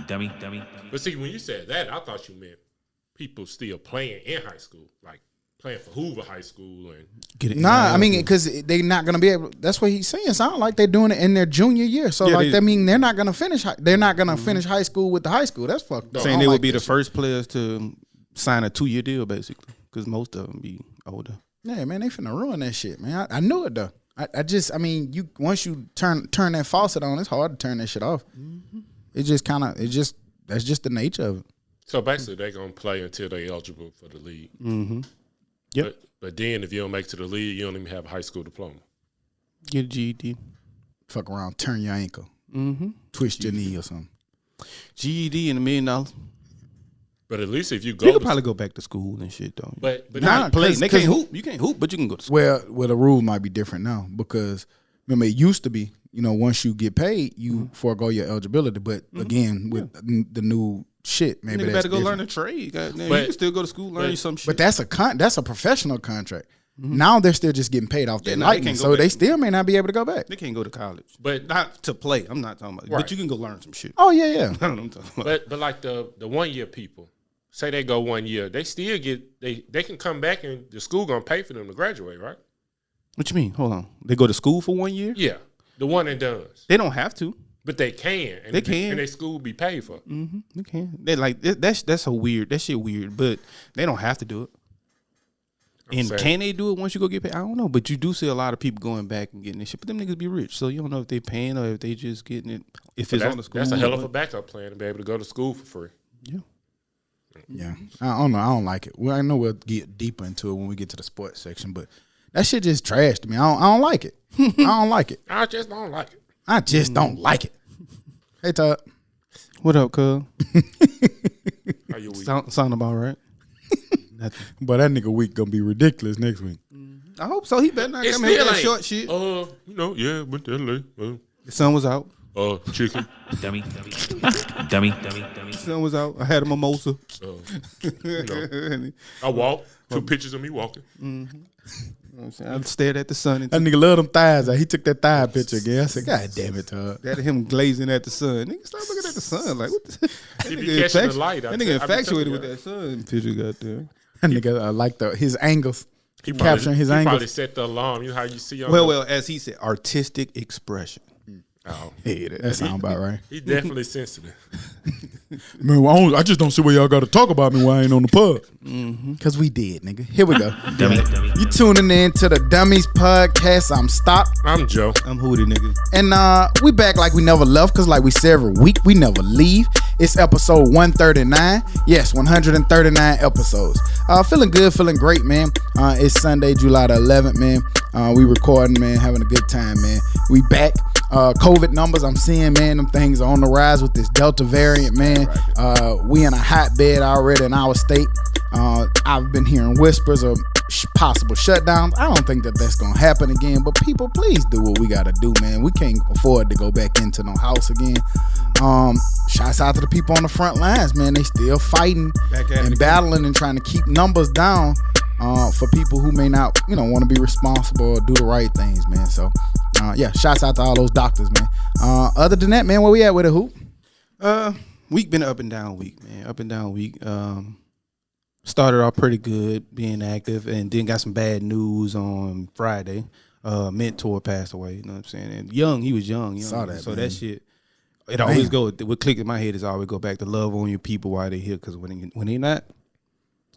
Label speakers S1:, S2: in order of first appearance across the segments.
S1: Dummy.
S2: But see, when you said that, I thought you meant people still playing in high school, like playing for Hoover High School and.
S3: Nah, I mean, because they're not gonna be able. That's what he's saying. Sound like they're doing it in their junior year. So that mean they're not gonna finish. They're not gonna finish high school with the high school. That's fucked up.
S4: Saying they would be the first players to sign a 2-year deal, basically, because most of them be older.
S3: Yeah, man, they finna ruin that shit, man. I knew it though. I mean, you once you turn that faucet on, it's hard to turn that shit off. Mm-hmm. That's just the nature of it.
S2: So basically, they're gonna play until they're eligible for the league.
S4: Mm-hmm. Yep.
S2: But then if you don't make it to the league, you don't even have a high school diploma.
S4: Get a GED.
S3: Fuck around, turn your ankle, twist your knee or something.
S4: GED and $1 million.
S2: But at least if you go,
S4: you could probably go back to school and shit though.
S2: But
S4: not play. They can't hoop. You can't hoop, but you can go to school.
S3: Well, the rule might be different now because remember it used to be, once you get paid, you forego your eligibility. But again, with the new shit, maybe that's
S4: better go
S3: different.
S4: learn a trade. Goddamn, you can still go to school, learn some shit.
S3: But that's a professional contract. Now they're still just getting paid off their lightning, so they still may not be able to go back.
S4: They can't go to college,
S2: but
S4: not to play. I'm not talking about. Right. But you can go learn some shit.
S3: Oh yeah.
S4: That's what I'm talking about.
S2: But like the 1 year people, say they go 1 year, they still get they can come back and the school gonna pay for them to graduate, right?
S4: What you mean? Hold on. They go to school for 1 year?
S2: Yeah, the one and done's.
S4: They don't have to,
S2: but they can. And
S4: they can,
S2: and their school be paid for.
S4: Mm-hmm. They can. They like that's so weird. That shit weird, but they don't have to do it. Can they do it once you go get paid? I don't know, but you do see a lot of people going back and getting this shit. But them niggas be rich, so you don't know if they paying or if they just getting it. If it's on the school,
S2: that's a hell of a backup plan to be able to go to school for free.
S4: Yeah.
S3: Yeah, I don't know. I don't like it. Well, I know we'll get deeper into it when we get to the sports section, but that shit just trash to me. I don't like it. I don't like it.
S2: I just don't like it.
S3: I just don't like it. Hey, Todd.
S4: What up, cuz?
S2: How you week?
S4: Sound about right. Nothing.
S3: But that nigga week gonna be ridiculous next week.
S4: I hope so. He better not come here with that short shit.
S2: Yeah, went to LA.
S4: The sun was out.
S2: Chicken.
S1: Dummy.
S4: The sun was out. I had a mimosa.
S2: I walked. 2 pictures of me walking.
S4: Mm-hmm. I stared at the sun.
S3: That nigga love them thighs. He took that thigh picture again. I said, God damn it, Todd.
S4: That him glazing at the sun. Nigga, stop looking at the sun. Like, what the? That nigga infatuated with that sun picture got there.
S3: That nigga like his angles. He capturing his angles.
S2: He probably set the alarm. You know how you see on
S4: well, as he said, artistic expression.
S3: Oh, yeah, that sound about right.
S2: He's definitely sensitive.
S3: Man, I just don't see why y'all got to talk about me while I ain't on the pub. Because we did, nigga. Here we go.
S1: Dummy.
S3: You tuning in to the Dummies Podcast. I'm Stop.
S2: I'm Joe.
S4: I'm Hootie, nigga.
S3: And we back like we never left because like we say every week, we never leave. It's episode 139. Yes, 139 episodes. Feeling good, feeling great, man. It's Sunday, July the 11th, man. We recording, man, having a good time, man. We back. COVID numbers I'm seeing, man, them things are on the rise with this Delta variant, man. We in a hotbed already in our state. I've been hearing whispers of possible shutdowns. I don't think that that's gonna happen again, but people, please do what we gotta do, man. We can't afford to go back into no house again. Shouts out to the people on the front lines, man. They still fighting and battling and trying to keep numbers down for people who may not, want to be responsible or do the right things, man. So, shouts out to all those doctors, man. Other than that, man, where we at with a hoop?
S4: Week been up and down week, man. Up and down week. Started off pretty good, being active, and then got some bad news on Friday. Mentor passed away, you know what I'm saying? And he was young.
S3: Saw that,
S4: so
S3: man.
S4: That shit, it always what click in my head is always go back to love on your people while they're here, because when they not,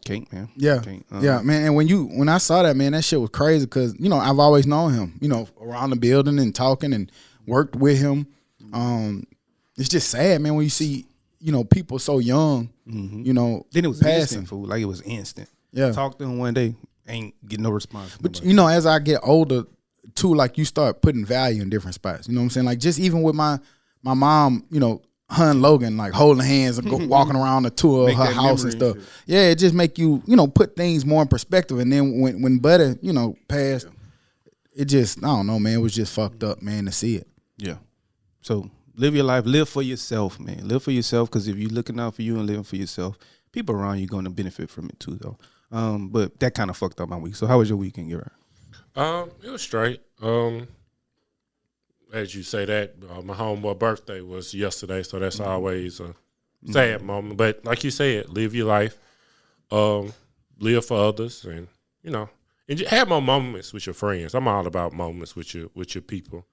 S4: can't, man.
S3: Yeah,
S4: can't.
S3: Yeah, man. And when I saw that, man, that shit was crazy because, I've always known him, around the building and talking and worked with him. It's just sad, man, when you see, people so young,
S4: then it was
S3: passing.
S4: instant, fool. Like it was instant.
S3: Yeah.
S4: Talk to him one day, ain't getting no response.
S3: But, as I get older, too, like you start putting value in different spots. You know what I'm saying? Like just even with my mom, her and Logan, like holding hands and walking around the tour of her house and stuff. Yeah, it just make you, put things more in perspective. And then when Buddy, passed, it just, I don't know, man, it was just fucked up, man, to see it.
S4: Yeah. So live your life. Live for yourself, man. Live for yourself, because if you're looking out for you and living for yourself, people around you going to benefit from it too, though. But that kind of fucked up my week. So how was your weekend, Gerard?
S2: It was straight. As you say that, my homeboy birthday was yesterday, so that's always sad moment. But like you said, live your life, live for others, and and just have more moments with your friends. I'm all about moments with your people.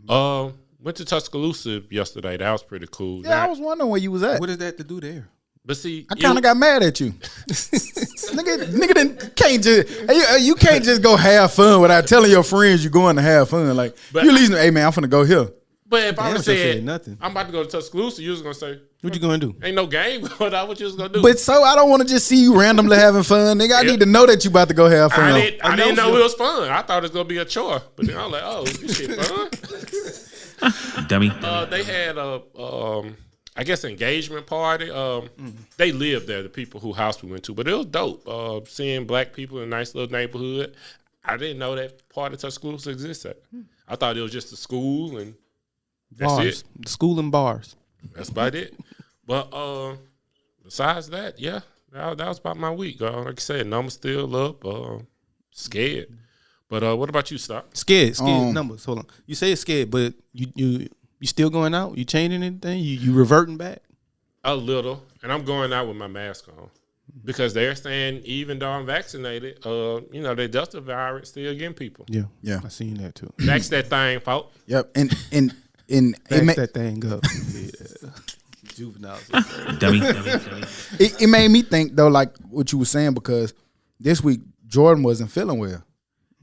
S2: Went to Tuscaloosa yesterday. That was pretty cool.
S3: Yeah, I was wondering where you was at.
S4: What is that to do there?
S2: But see,
S3: I kind of got mad at you. nigga can't just you can't just go have fun without telling your friends you're going to have fun. Like you at least, hey man, I'm finna go here.
S2: But if I would have said
S4: nothing,
S2: I'm about to go to Tuscaloosa, you was gonna say,
S4: what you gonna do?
S2: Ain't no game going on. What you was gonna do?
S3: But so I don't want to just see you randomly having fun, nigga. I need to know that you about to go have fun.
S2: I didn't know it was fun. I thought it was gonna be a chore. But then I was like, oh, this shit fun.
S1: Dummy.
S2: They had I guess engagement party. They lived there, the people whose house we went to, but it was dope. Seeing black people in a nice little neighborhood. I didn't know that part of Tuscaloosa existed. I thought it was just a school and that's
S4: bars.
S2: it.
S4: School and bars.
S2: That's about it. But besides that, yeah, that was about my week. Like I said, numbers still up. Scared. But what about you, Stock?
S4: Scared numbers. Hold on. You say it's scared, but you still going out? You changing anything? You reverting back?
S2: A little. And I'm going out with my mask on. Because they're saying even though I'm vaccinated, the Delta virus still getting people.
S3: Yeah.
S4: I seen that too.
S2: Vax that thing, folks.
S3: Yep. And
S4: Back that thing up. Juvenile.
S1: Dummy.
S3: It made me think though, like what you were saying, because this week Jordan wasn't feeling well.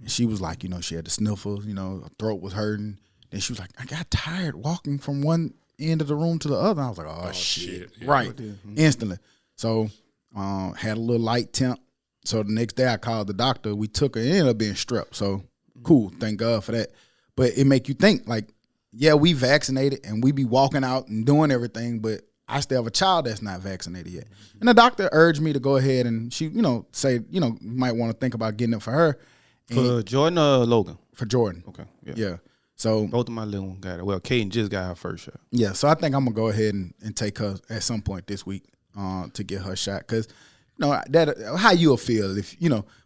S3: And she was like, she had the sniffles, her throat was hurting. Then she was like, I got tired walking from one end of the room to the other. I was like, oh shit.
S2: Yeah.
S3: Right. Instantly. So had a little light temp. So the next day I called the doctor. We took her. It ended up being strep. So cool. Thank God for that. But it make you think like, yeah, we vaccinated and we be walking out and doing everything, but I still have a child that's not vaccinated yet. And the doctor urged me to go ahead and she, say, you might want to think about getting it for her.
S4: For Jordan or Logan?
S3: For Jordan.
S4: Okay.
S3: Yeah. So
S4: both of my little ones got it. Well, Kaden just got her first shot.
S3: Yeah. So I think I'm gonna go ahead and take her at some point this week to get her shot. Cause that how you'll feel if,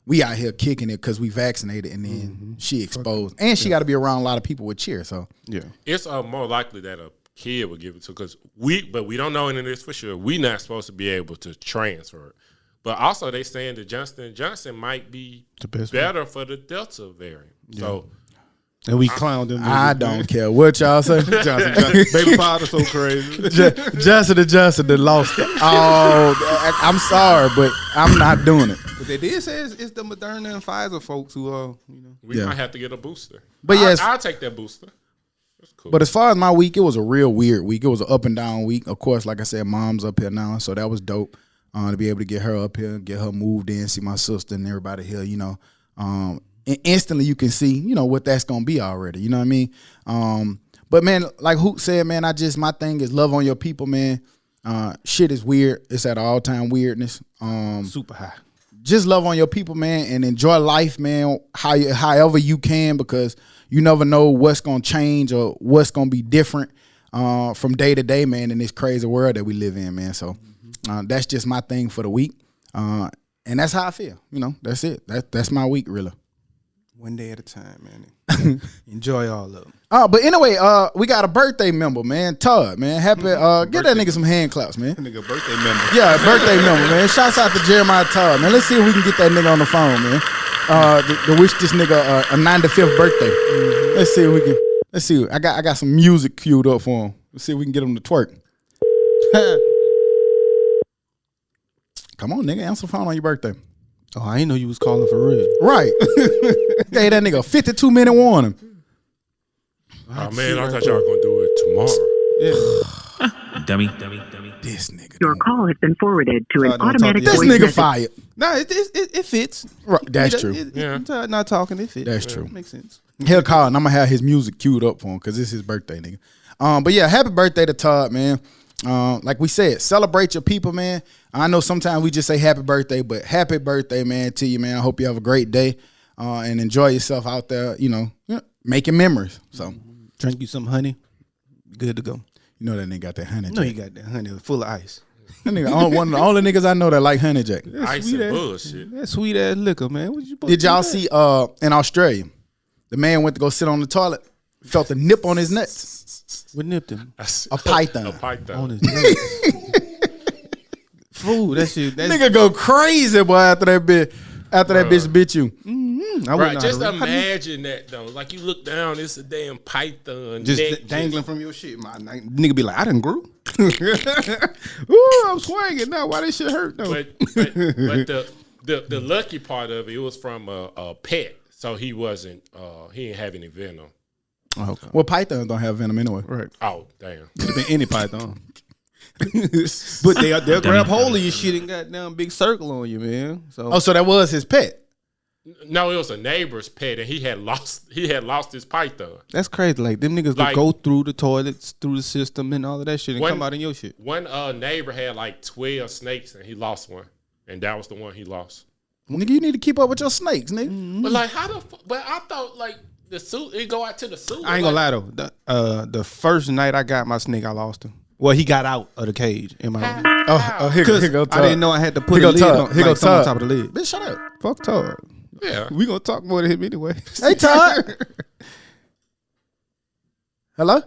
S3: we out here kicking it because we vaccinated and then she exposed. And she got to be around a lot of people with cheer. So
S4: yeah.
S2: It's more likely that a kid would give it to because we don't know any of this for sure. We not supposed to be able to transfer it. But also they saying that Johnson & Johnson might be
S4: the best
S2: better for the Delta variant. Yeah. So
S4: and we clowned them.
S3: I don't care what y'all say.
S4: Johnson. Baby father so crazy.
S3: Johnson that lost it. Oh, I'm sorry, but I'm not doing it.
S4: But they did say it's the Moderna and Pfizer folks who
S2: we might have to get a booster.
S3: But yes,
S2: I'll take that booster. That's cool.
S3: But as far as my week, it was a real weird week. It was an up and down week. Of course, like I said, mom's up here now, so that was dope. To be able to get her up here, get her moved in, see my sister and everybody here, and instantly you can see, what that's gonna be already. You know what I mean? But man, like Hoot said, man, my thing is love on your people, man. Shit is weird. It's at all time weirdness.
S4: Super high.
S3: Just love on your people, man, and enjoy life, man. However you can, because you never know what's gonna change or what's gonna be different from day to day, man. In this crazy world that we live in, man. So that's just my thing for the week, and that's how I feel. That's it. That's my week, really.
S4: One day at a time, man. Enjoy all of them.
S3: But anyway, we got a birthday member, man. Todd, man. Happy, give that nigga some hand claps, man.
S4: That nigga birthday member.
S3: Yeah, birthday member, man. Shouts out to Jeremiah Todd, man. Let's see if we can get that nigga on the phone, man. To wish this nigga a 95th birthday. Mm-hmm. Let's see if we can. Let's see. I got some music queued up for him. Let's see if we can get him to twerk. Come on, nigga. Answer the phone on your birthday.
S4: Oh, I didn't know you was calling for real.
S3: Right. Gave that nigga a 52-minute warning.
S2: Oh, man, I thought y'all were going to do it tomorrow.
S4: Yeah.
S1: Dummy.
S3: This nigga.
S5: Your call has been forwarded to an automatic
S3: This
S5: voice
S3: nigga
S5: message.
S3: fired.
S4: No, it fits.
S3: Right, that's true.
S4: Not talking, it fits.
S3: That's true.
S4: Makes sense.
S3: He'll call and I'm going to have his music queued up for him because it's his birthday, nigga. But yeah, happy birthday to Todd, man. Like we said, celebrate your people, man. I know sometimes we just say happy birthday, but happy birthday, man, to you, man. I hope you have a great day and enjoy yourself out there, making memories. So
S4: drink you some honey, good to go.
S3: You know that nigga got that honey.
S4: No,
S3: Jack.
S4: you got that honey full of ice.
S3: That nigga, one of the only niggas I know that like honey jack.
S2: Ice and bullshit.
S4: That sweet ass liquor, man. What you
S3: Did y'all see in Australia, the man went to go sit on the toilet, felt a nip on his nuts.
S4: What nipped him?
S3: A python.
S2: A python.
S4: On his nuts. fool. That shit.
S3: Nigga go crazy, boy, after that bitch. After that bitch bit you.
S2: Right, just imagine that though. Like you look down, it's a damn python
S4: just dangling from your shit. My nigga be like, I done grew. Ooh, I'm swinging now. Why this shit hurt though?
S2: But the lucky part of it was from a pet, so he wasn't. He didn't have any venom.
S3: Oh, okay. Well, pythons don't have venom anyway.
S4: Right.
S2: Oh, damn.
S4: Could have been any python. But they'll grab hold of your shit and goddamn big circle on you, man.
S3: So that was his pet.
S2: No, it was a neighbor's pet, and he had lost his python.
S4: That's crazy. Like them niggas like, go through the toilets, through the system, and all of that shit, and come out in your shit.
S2: One neighbor had like 12 snakes, and he lost one, and that was the one he lost.
S3: Nigga, you need to keep up with your snakes, nigga.
S2: Mm-hmm. But like, how the? But I thought like the suit, it go out to the suit.
S4: I ain't gonna lie though. The first night I got my snake, I lost him. Well, he got out of the cage in my room.
S3: Here go Todd.
S4: I didn't know I had to put a lid on, like on top of the lid.
S3: Bitch, shut up.
S4: Fuck Todd.
S2: Yeah.
S4: We gonna talk more to him anyway.
S3: Hey, Todd. Hello?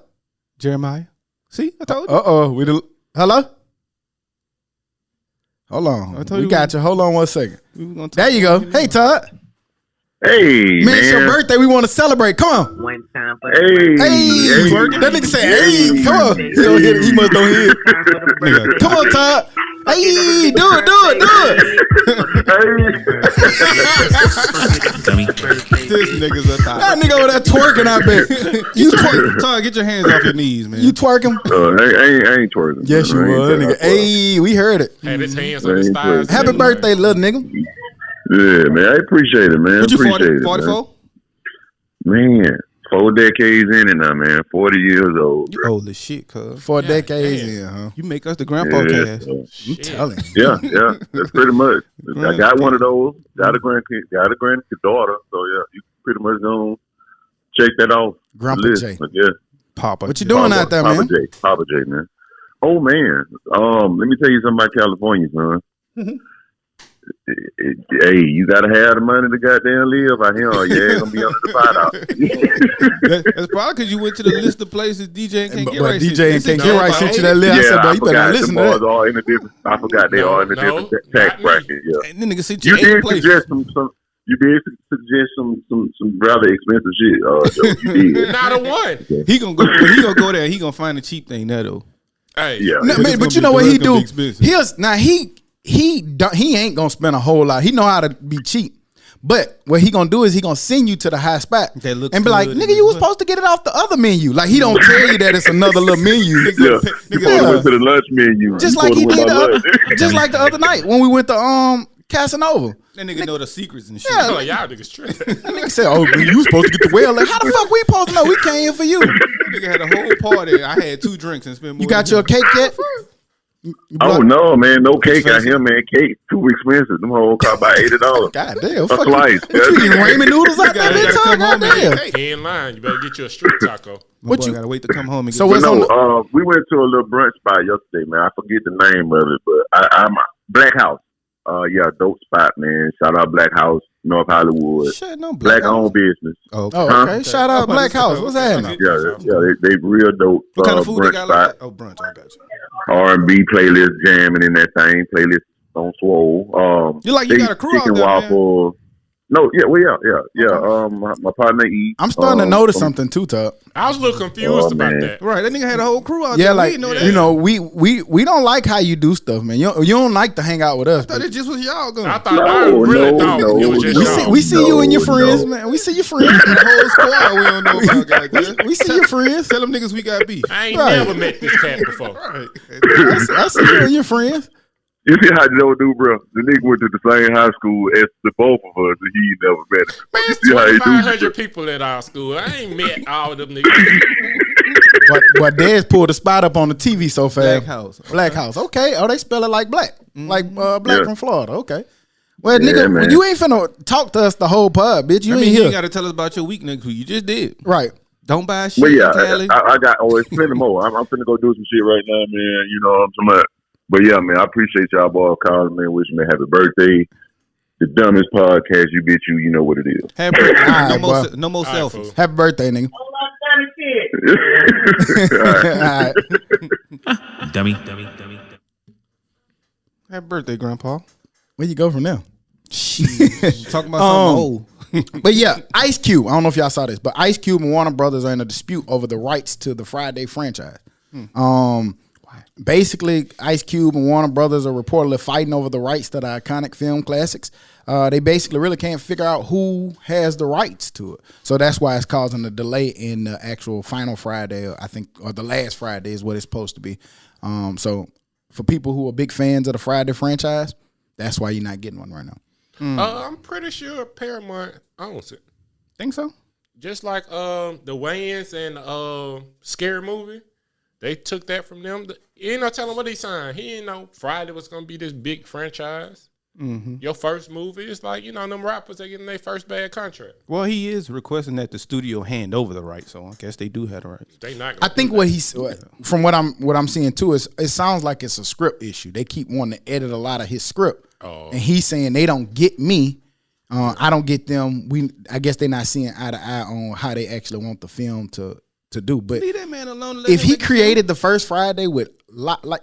S4: Jeremiah. See, I told you.
S3: Uh-oh. Hello? Hold on. We got you. Hold on 1 second. There you go. Hey, Todd.
S1: Hey, man.
S3: It's your birthday. We want to celebrate. Come on.
S5: One time for
S1: Hey.
S3: That nigga said, hey, come on. He don't hear it. He must don't hear it. Come on, Todd. Hey, do it.
S4: This nigga's a thot.
S3: That nigga over there twerking, I bet.
S4: You twerk. Todd, get your hands off your knees, man.
S3: You twerking?
S1: I ain't twerking.
S3: Yes, you was. Nigga. Hey, we heard it.
S2: Had his hands on his thighs.
S3: Happy birthday, little nigga.
S1: Yeah, man. I appreciate it, man.
S4: What you,
S1: appreciate
S4: 44?
S1: Man, 4 decades in it now, man. 40 years old.
S4: You old as shit, cuz.
S3: 4 decades in, huh?
S4: You make us the grandpa cast.
S3: I'm telling
S1: you. Yeah. That's pretty much. I got one of those. Got a grandkid. Got a daughter. So, yeah, you pretty much gonna check that off.
S3: Grandpa
S1: list,
S3: J.
S1: Yeah.
S4: Papa.
S3: What you doing out there, man?
S1: Papa J, man. Oh, man. Let me tell you something about California, son. Hey, you gotta have the money to goddamn live out here, or you ain't gonna be under the $5.
S4: That's probably because you went to the list of places DJ and Can't Get Right.
S3: DJ and Can't Get Right sent you that list. I said, bro, you better listen to that.
S1: All in a different, I forgot they all in a different tax bracket. Yeah,
S4: and then nigga sent
S1: you
S4: you
S1: did suggest some. You did suggest some rather expensive shit. Joe, you did.
S2: Not a one.
S4: He gonna go there. He gonna find a cheap thing there though.
S2: Hey,
S1: yeah.
S3: No, man, but you know what he do? He ain't gonna spend a whole lot. He know how to be cheap. But what he gonna do is he gonna send you to the high spot and be like, nigga, you was supposed to get it off the other menu. Like he don't tell you that it's another little menu.
S1: Yeah, you went to the lunch menu.
S3: Just like he did just like the other night when we went to Casanova.
S4: That nigga know the secrets and shit.
S3: Yeah,
S2: like, y'all niggas tripping.
S3: That nigga said, "Oh, man, you supposed to get the well." Like, how the fuck we supposed to know? We came here for you.
S4: Nigga had a whole party. I had 2 drinks and spent more.
S3: You got your cake yet?
S1: Oh no, man, no cake out here, man. Cake too expensive. Them whole cost about $80.
S3: God damn,
S1: a slice.
S3: What you eating ramen noodles out there?
S2: He in line. You better get you a street taco.
S4: What you gotta wait to come home and get?
S1: So we went to a little brunch spot yesterday, man. I forget the name of it, but I'm Black House. Yeah, dope spot, man. Shout out Black House, North Hollywood.
S3: Shit, no
S1: Black owned business.
S3: Oh, okay. Shout out Black House. What's happening?
S1: Yeah, they real dope.
S4: What kind of food they got like that?
S1: Oh,
S4: brunch. I got you.
S1: R&B playlist jamming in that thing. Playlist on Swole.
S4: You got a crew out there,
S1: waffle. Man. No, yeah. My partner E.
S3: I'm starting to notice something too, Tuck.
S2: I was a little confused about that.
S4: Right, that nigga had a whole crew out there.
S3: Yeah, like we don't like how you do stuff, man. You don't like to hang out with us.
S4: I thought it just was y'all going.
S2: I thought it was just
S3: we see you and your friends, man. We see your friends.
S4: The whole squad we don't know about. Like,
S3: we see your friends.
S4: Tell them niggas we got beef.
S2: I ain't never met this cat before.
S4: Right.
S3: I see you and your friends.
S1: You see how Joe do, bro? The nigga went to the same high school as the both of us, and he never met him.
S2: Man, it's 2,500 people at our school. I ain't met all of them niggas.
S3: But Dez pulled a spot up on the TV so fast.
S4: Black House.
S3: Okay. Oh, they spell it like black. Like black from Florida. Okay. Well, nigga,
S1: man.
S3: You ain't finna talk to us the whole pod, bitch. You ain't here.
S4: You got to tell us about your week, nigga, who you just did.
S3: Right.
S4: Don't buy shit,
S1: well, yeah,
S4: Cali.
S1: I got, it's plenty more. I'm finna go do some shit right now, man. You know what I'm talking about? But yeah, man, I appreciate y'all boys calling, man. Wishing me happy birthday. The Dummies Podcast, you bitch, you know what it is.
S4: Happy birthday. No more selfies.
S3: Happy birthday, nigga.
S1: All right.
S6: Dummy.
S4: Happy birthday, Grandpa.
S3: Where you go from there?
S4: Talking about something old.
S3: But yeah, Ice Cube. I don't know if y'all saw this, but Ice Cube and Warner Brothers are in a dispute over the rights to the Friday franchise. Basically, Ice Cube and Warner Brothers are reportedly fighting over the rights to the iconic film classics. They basically really can't figure out who has the rights to it. So that's why it's causing a delay in the actual final Friday, I think, or the last Friday is what it's supposed to be. So for people who are big fans of the Friday franchise, that's why you're not getting one right now.
S2: I'm pretty sure Paramount owns it.
S4: Think so?
S2: Just like the Wayans and Scary Movie. They took that from them. You ain't no telling what he signed. He didn't know Friday was going to be this big franchise. Mm-hmm. Your first movie, it's like, them rappers, they getting their first bad contract.
S4: Well, he is requesting that the studio hand over the rights, so I guess they do have the rights.
S2: They not.
S3: I think what he's from what I'm seeing too is it sounds like it's a script issue. They keep wanting to edit a lot of his script, and he's saying they don't get me. I don't get them. I guess they're not seeing eye to eye on how they actually want the film to do. But
S4: leave that man alone.
S3: If he created the first Friday with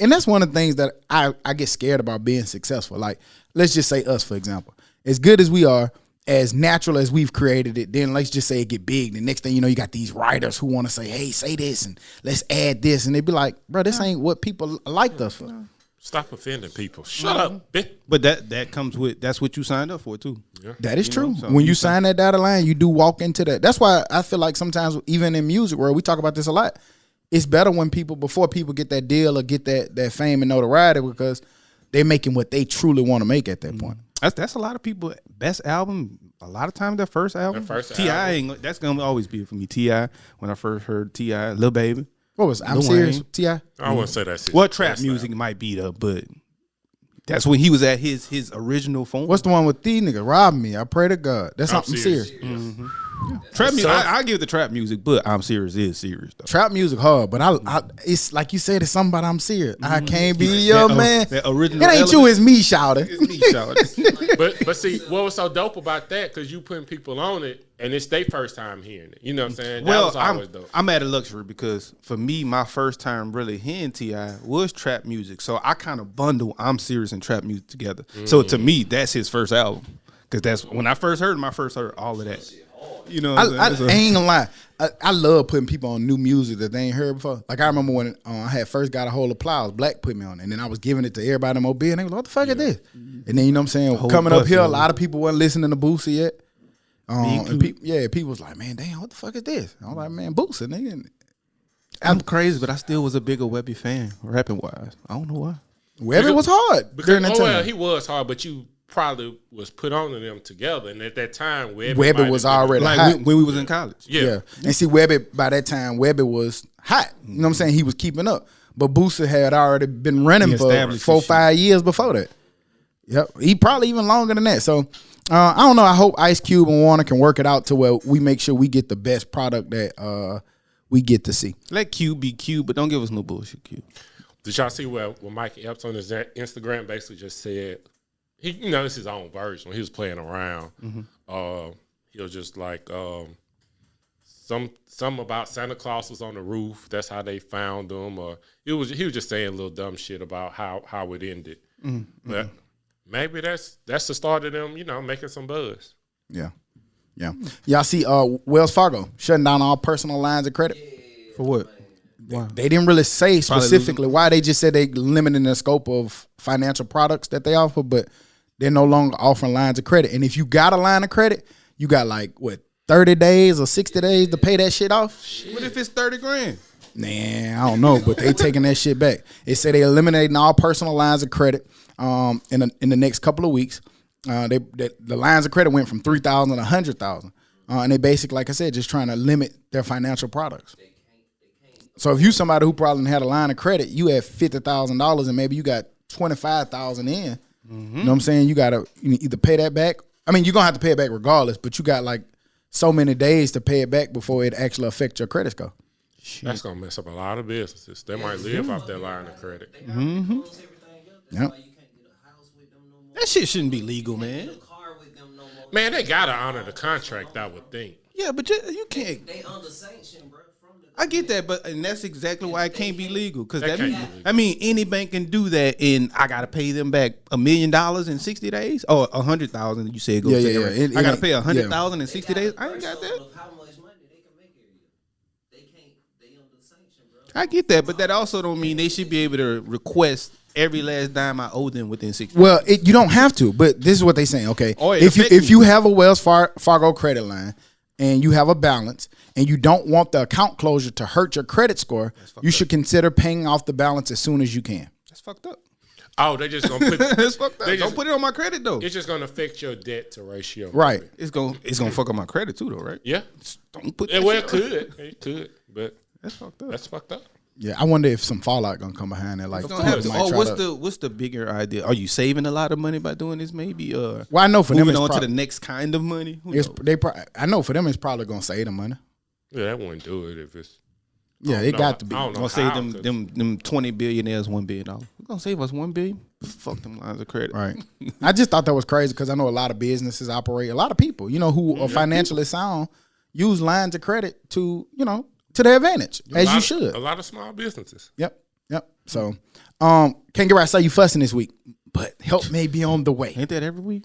S3: and that's one of the things that I get scared about being successful. Like, let's just say us, for example. As good as we are, as natural as we've created it, then let's just say it get big. The next thing you know, you got these writers who want to say, hey, say this and let's add this. And they be like, bro, this ain't what people liked us for.
S2: Stop offending people. Shut up, bitch.
S4: But that comes with, that's what you signed up for too.
S2: Yeah.
S3: That is true. So when you sign that dotted line, you do walk into that. That's why I feel like sometimes, even in music world, we talk about this a lot. It's better when before people get that deal or get that fame and notoriety, because they're making what they truly want to make at that point.
S4: That's a lot of people. Best album, a lot of times their first album. T.I. that's gonna always be it for me. T.I. when I first heard T.I. Lil Baby.
S3: What was I'm serious? T.I.
S2: I wouldn't say that's
S4: well, trap music might be though, but that's when he was at his original form.
S3: What's the one with these niggas robbing me? I pray to God. That's something serious.
S4: Mm-hmm. Yeah. Trap music. I give the trap music, but I'm serious is serious though.
S3: Trap music hard, but I it's like you said, it's something about I'm serious. I can't be your man.
S4: That original.
S3: It ain't you, it's me, shouting.
S4: It's me, shouting.
S2: but see, what was so dope about that? Because you putting people on it, and it's their first time hearing it. You know what I'm saying? That was always dope.
S4: I'm at a luxury because for me, my first time really hearing T.I. was trap music, so I kind of bundle I'm serious and trap music together. So to me, that's his first album, because that's when I first heard him. I first heard all of that. You know,
S3: I ain't gonna lie. I love putting people on new music that they ain't heard before. Like I remember when I had first got a hold of Plows, Black put me on it, and then I was giving it to everybody in Mobile, and they was like, what the fuck is this? And then, you know what I'm saying, coming up here, a lot of people wasn't listening to Boosie yet. And people was like, man, damn, what the fuck is this? I was like, man, Boosie, nigga.
S4: I'm crazy, but I still was a bigger Webby fan, rapping wise. I don't know why.
S3: Webby was hard during that time.
S2: Well, he was hard, but you probably was put on to them together, and at that time,
S3: Webby was already
S4: like
S3: hot.
S4: when we was in college.
S3: Yeah. And see, Webby, by that time, Webby was hot. You know what I'm saying? He was keeping up. But Boosie had already been running for 4-5 years before that. Yep. He probably even longer than that. So, I don't know. I hope Ice Cube and Warner can work it out to where we make sure we get the best product that we get to see.
S4: Let Cube be Cube, but don't give us no bullshit, Cube.
S2: Did y'all see where Mike Epps on his Instagram basically just said, this is his own version. When he was playing around, he was just like, some about Santa Claus was on the roof. That's how they found him. Or he was just saying little dumb shit about how it ended. But maybe that's the start of them, making some buzz.
S3: Yeah. Y'all see Wells Fargo shutting down all personal lines of credit?
S4: For what? Why?
S3: They didn't really say specifically why. They just said they limiting the scope of financial products that they offer, but they're no longer offering lines of credit. And if you got a line of credit, you got 30 days or 60 days to pay that shit off?
S4: What if it's $30,000?
S3: Nah, I don't know, but they taking that shit back. They say they eliminating all personal lines of credit in the next couple of weeks. The lines of credit went from 3,000 to 100,000. And they basically, like I said, just trying to limit their financial products. So if you somebody who probably had a line of credit, you had $50,000 and maybe you got 25,000 in. You know what I'm saying? You gotta either pay that back. I mean, you're gonna have to pay it back regardless, but you got so many days to pay it back before it actually affects your credit score.
S2: That's gonna mess up a lot of businesses. They might live off that line of credit.
S3: Yep.
S4: That shit shouldn't be legal, man.
S2: Man, they gotta honor the contract, I would think.
S4: Yeah, but you can't.
S6: They under sanction, bro.
S4: I get that, and that's exactly why it can't be legal. Because
S2: That
S4: mean, any bank can do that, and I gotta pay them back $1 million in 60 days, or 100,000. You said go.
S3: Yeah.
S4: I gotta pay 100,000 in 60 days. I ain't got that.
S6: How much money they can make every year? They can't. They under sanction, bro.
S4: I get that, but that also don't mean they should be able to request every last dime I owe them within 60 days.
S3: Well, you don't have to, but this is what they're saying. Okay,
S4: Or
S3: if you have a Wells Fargo credit line and you have a balance and you don't want the account closure to hurt your credit score, you should consider paying off the balance as soon as you can.
S4: That's fucked up.
S2: Oh, they just gonna put.
S4: That's fucked up. Don't put it on my credit though.
S2: It's just gonna affect your debt to ratio.
S3: Right.
S4: It's gonna fuck up my credit too though, right?
S2: Yeah.
S4: Don't put.
S2: Yeah,
S4: That
S2: well,
S4: shit
S2: it could, but
S4: That's fucked up.
S2: that's fucked up.
S3: Yeah, I wonder if some fallout gonna come behind that. Like,
S4: It's gonna happen.
S3: people might try
S4: What's the bigger idea? Are you saving a lot of money by doing this? Maybe.
S3: Well, I know for them
S4: moving
S3: it's
S4: on to the next kind of money. Who
S3: it's
S4: knows?
S3: I know for them it's probably gonna save them money.
S2: Yeah, that wouldn't do it if it's.
S3: Yeah, it got to be.
S2: I don't know
S4: Gonna save
S2: how,
S4: them 20 billionaires $1 billion. We're gonna save us $1 billion. Fuck them lines of credit.
S3: Right. I just thought that was crazy because I know a lot of businesses operate. A lot of people, who are financially sound, use lines of credit to their advantage, as you should.
S2: A lot of small businesses.
S3: Yep. So, can't get right. I saw you fussing this week, but help may be on the way.
S4: Ain't that every week?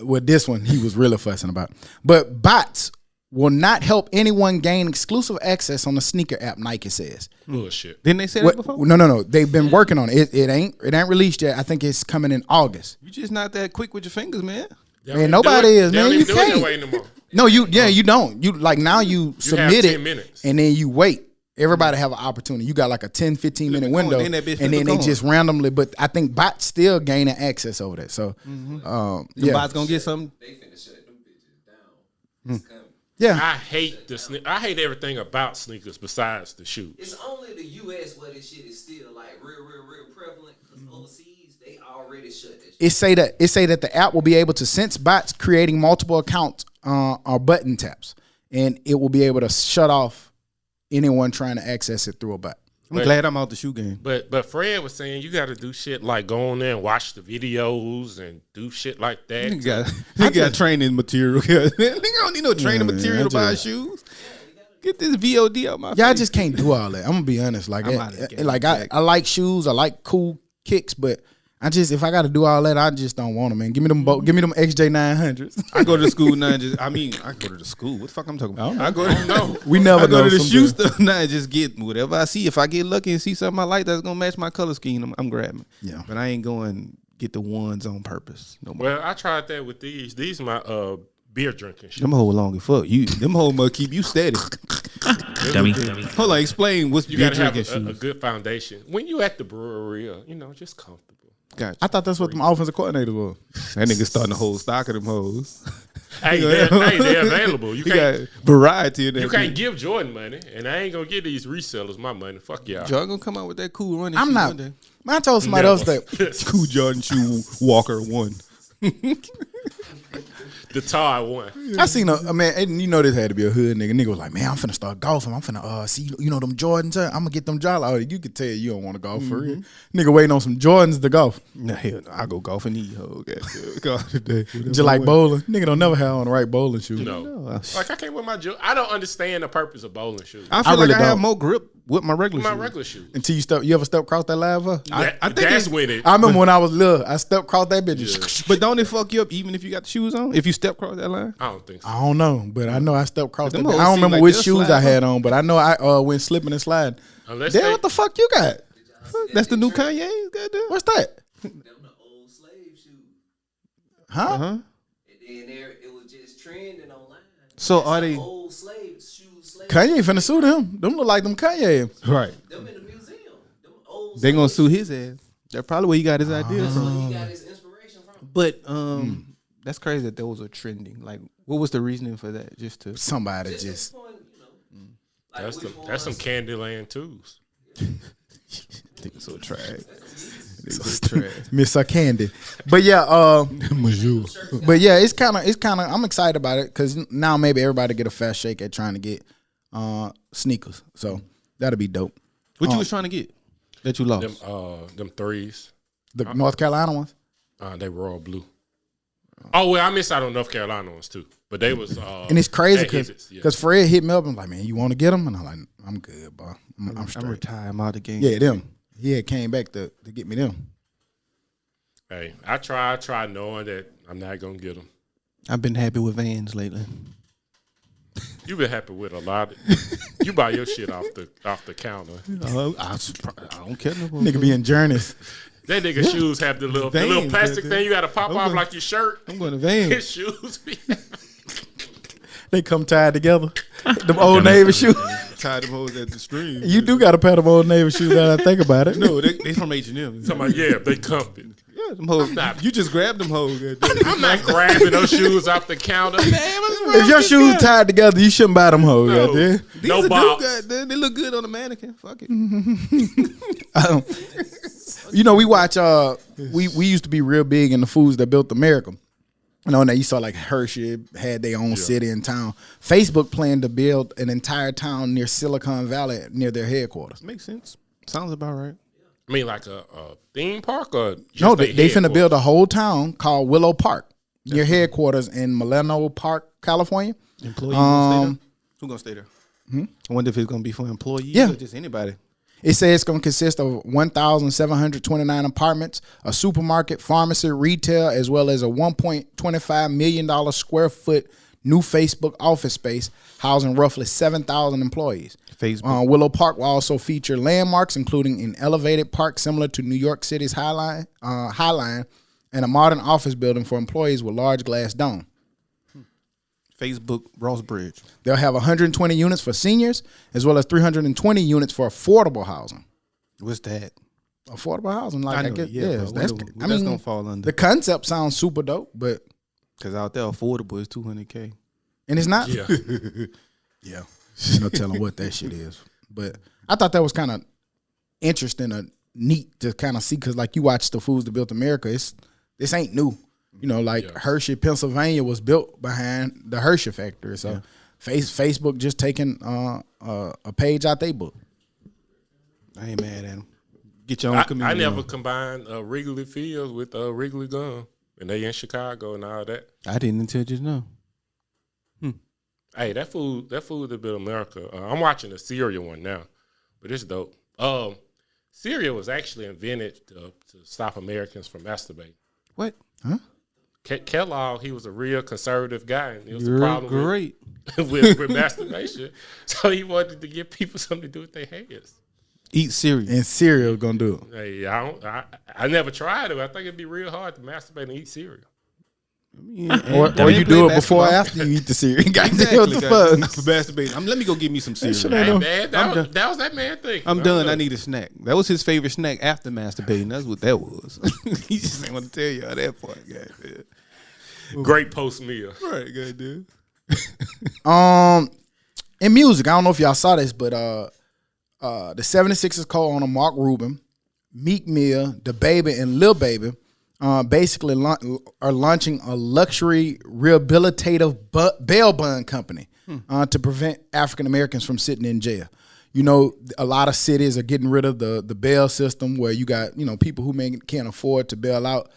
S3: With this one, he was really fussing about. But bots will not help anyone gain exclusive access on the sneaker app, Nike says.
S2: Bullshit.
S4: Didn't they say that before?
S3: No. They've been working on it. It ain't released yet. I think it's coming in August.
S4: You just not that quick with your fingers, man.
S3: Man, nobody is, man. You can't.
S2: That way no more.
S3: No, you don't. You now you submit
S2: have
S3: it
S2: 10 minutes.
S3: and then you wait. Everybody have an opportunity. You got like a 10, 15 minute window,
S4: Then that bitch
S3: and then
S4: flip
S3: they just randomly. But I think bots still gaining access over that. So,
S4: The
S3: yeah,
S4: bot's gonna get something.
S6: They finna shut them bitches down. It's coming.
S3: yeah.
S2: I hate I hate everything about sneakers besides the shoes.
S6: It's only the U.S. where this shit is still like real prevalent. Because overseas, they already shut that shit.
S3: It say that the app will be able to sense bots creating multiple accounts or button taps, and it will be able to shut off anyone trying to access it through a bot.
S4: I'm glad I'm out the shoe game.
S2: But Fred was saying you got to do shit like go on there and watch the videos and do shit like that.
S4: You got training material. Nigga don't need no training material to buy
S3: just-
S4: shoes. Get this VOD out my face.
S3: Yeah, I just can't do all that. I'm gonna be honest. Like,
S4: I'm outta the game.
S3: I like shoes. I like cool kicks, but if I got to do all that, I just don't want them, man. Give me them XJ 900s.
S4: I go to the school now. I go to the school. What the fuck I'm talking about? I go to
S3: We never
S4: I go to the
S3: some
S4: shoe
S3: good-
S4: stuff now and just get whatever I see. If I get lucky and see something I like that's gonna match my color scheme, I'm grabbing.
S3: Yeah.
S4: But I ain't going get the ones on purpose no more.
S2: Well, I tried that with these. These my beer drinking shoes.
S4: Them whole long as fuck. Them whole must keep you steady.
S7: Dummy.
S4: Hold on, explain what's
S2: You
S4: beer
S2: got to have
S4: drinking
S2: a
S4: shoes.
S2: good foundation when you at the brewery. Just comfortable.
S4: Gotcha.
S3: I thought that's what them offensive coordinators were.
S4: That nigga starting the whole stock of them hoes.
S2: Hey, they're available. You
S4: He
S2: can't.
S4: got variety in that.
S2: You can't give Jordan money, and I ain't gonna give these resellers my money. Fuck y'all.
S4: Jordan gonna come out with that cool running.
S3: I'm
S4: shoe
S3: not.
S4: one day.
S3: Man, I told somebody else that
S4: Cool Jordan shoe Walker 1.
S2: The Tar one.
S3: I seen a man, and this had to be a hood nigga. Nigga was like, man, I'm finna start golfing. I'm finna see, them Jordans. I'm gonna get them Jolly. Oh, you could tell you don't want to golf for real. Nigga waiting on some Jordans to golf.
S4: Nah, hell no. I go golfing these hoes. God today.
S3: Just like bowling. Nigga don't never have on the right bowling shoes.
S2: No. Like I can't wear my. I don't understand the purpose of bowling shoes.
S4: I feel
S3: really
S4: like I have
S3: don't.
S4: more grip with my regular
S2: My
S4: shoes.
S2: regular shoes.
S3: Until you ever step across that lava?
S4: I think
S2: that's when it.
S3: I remember when I was little, I stepped across that bitch.
S4: But don't it fuck you up even if you got the shoes on? If you step across that line?
S2: I don't think so.
S3: I don't know, but I know I stepped across that
S4: Them
S3: bitch.
S4: hoes
S3: I don't
S4: seem
S3: remember
S4: like
S3: which
S4: they'll
S3: shoes
S4: slide
S3: I had on, but I know I went slipping and sliding.
S2: Unless
S3: Damn,
S2: they,
S3: what the fuck you got?
S4: That's the new Kanye? Goddamn.
S3: What's that?
S6: Them the old slave shoes.
S3: Huh?
S4: Uh-huh.
S6: And then it was just trending online.
S4: So
S6: That's
S4: are
S6: some
S4: they-
S6: old slave shoes?
S3: Kanye finna sue them. Them look like them Kanye.
S4: Right.
S6: Them in the museum. Them old.
S4: They gonna
S6: slave
S4: sue his ass. That's probably where he got his idea
S6: That's
S4: from.
S6: where he got his inspiration from.
S4: But that's crazy that those are trending. Like, what was the reasoning for that? Just to
S3: Somebody
S6: Just
S3: just.
S6: point, like
S2: that's some Candyland tools.
S4: think it's so trash. So trash.
S3: Miss Candy. But yeah, but yeah, it's kind of I'm excited about it because now maybe everybody get a fast shake at trying to get sneakers. So that'll be dope.
S4: What you was trying to get that you lost?
S2: Them threes.
S3: The North Carolina ones.
S2: They royal blue. Oh well, I missed out on North Carolina ones too, but they was.
S3: And it's crazy because
S2: yeah.
S3: Fred hit me up and like, man, you want to get them? And I'm like, I'm good, bro. I'm straight.
S4: I'm retired. I'm out of the game.
S3: Yeah, them. He had came back to get me them.
S2: Hey, I try knowing that I'm not gonna get them.
S4: I've been happy with Vans lately.
S2: You've been happy with a lot. You buy your shit off the counter.
S4: I don't care no more.
S3: Nigga be in journeys.
S2: That nigga shoes have the little plastic thing you got to pop off like your shirt.
S4: I'm going to Vans.
S2: His shoes be.
S3: They come tied together. Them Old Navy shoes.
S4: Tied them hoes at the stream.
S3: You do got a pair of Old Navy shoes now that I think about it.
S4: No, they from H&M.
S2: Yeah, they comfy.
S4: Yeah, them hoes. You just grab them hoes.
S2: I'm not grabbing those shoes off the counter.
S3: If your shoes tied together, you shouldn't buy them hoes.
S2: No.
S3: Goddamn.
S2: No box.
S4: They look good on the mannequin. Fuck it.
S3: You know, we watch. We used to be real big in the foods that built America. You know, now you saw like Hershey had their own city and town. Facebook planned to build an entire town near Silicon Valley near their headquarters.
S4: Makes sense. Sounds about right.
S2: I mean, like a theme park or just
S3: no? They finna build a whole town called Willow Park near headquarters in Milano Park, California.
S4: Employees gonna stay there? Who gonna stay there? I wonder if it's gonna be for employees or just anybody.
S3: It says it's going to consist of 1,729 apartments, a supermarket, pharmacy, retail, as well as a $1.25 million square foot new Facebook office space housing roughly 7,000 employees.
S4: Facebook.
S3: Willow Park will also feature landmarks, including an elevated park similar to New York City's High Line, and a modern office building for employees with large glass dome.
S4: Facebook Ross Bridge.
S3: They'll have 120 units for seniors, as well as 320 units for affordable housing.
S4: What's that?
S3: Affordable housing, like I guess,
S4: that's gonna fall under.
S3: The concept sounds super dope, but
S4: because out there affordable is $200K,
S3: and it's not.
S2: Yeah,
S3: yeah. No telling what that shit is, but I thought that was kind of interesting or neat to kind of see because, like, you watch the Foods That Built America, this ain't new. You know, like Hershey, Pennsylvania was built behind the Hershey factory. So Facebook just taking a page out their book.
S4: I ain't mad at them. Get your own community.
S2: I never combined Wrigley Field with Wrigley Gum. And they in Chicago and all that.
S4: I didn't until just now.
S2: Hey, that food that built America. I'm watching the cereal one now, but it's dope. Cereal was actually invented to stop Americans from masturbating.
S4: What?
S3: Huh?
S2: Kellogg, he was a real conservative guy, and it was
S4: You're
S2: a problem
S4: great.
S2: with masturbation. So he wanted to give people something to do with their hands.
S4: Eat cereal.
S3: And cereal gonna do it.
S2: Hey, I never tried it. I think it'd be real hard to masturbate and eat cereal.
S3: Or you do it before or after you eat the cereal. Exactly. What the fuck?
S4: For masturbating. Let me go get me some cereal.
S2: Hey, man, that was that man thing.
S4: I'm done. I need a snack. That was his favorite snack after masturbating. That's what that was. He just ain't want to tell y'all that part, guys.
S2: Great post meal.
S4: Right, goddamn.
S3: In music, I don't know if y'all saw this, but the 76ers co-owner Mark Rubin, Meek Mill, Da Baby, and Lil Baby basically are launching a luxury rehabilitative bail bond company to prevent African Americans from sitting in jail. You know, a lot of cities are getting rid of the bail system where you got, you know, people who can't afford to bail out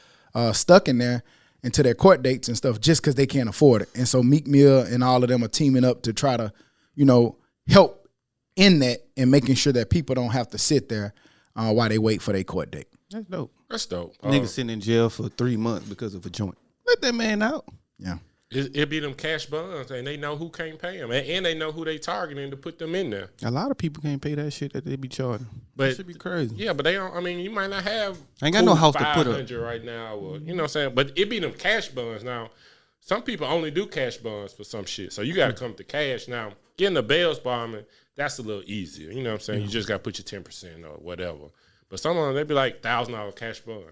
S3: stuck in there into their court dates and stuff just because they can't afford it. And so Meek Mill and all of them are teaming up to try to, you know, help in that and making sure that people don't have to sit there while they wait for their court date.
S4: That's dope.
S2: That's dope.
S4: Niggas sitting in jail for 3 months because of a joint. Let that man out.
S3: Yeah.
S2: It be them cash bonds, and they know who can't pay them, and they know who they targeting to put them in there.
S4: A lot of people can't pay that shit that they be charging.
S2: But
S4: that should be crazy.
S2: Yeah, but they don't. I mean, you might not have.
S4: I ain't got no house to put up
S2: 500 right now, or you know what I'm saying. But it be them cash bonds now. Some people only do cash bonds for some shit, so you got to come to cash now. Getting the bail bondman, that's a little easier. You know what I'm saying? You just got to put your 10% or whatever. But some of them, they be like $1,000 cash bond.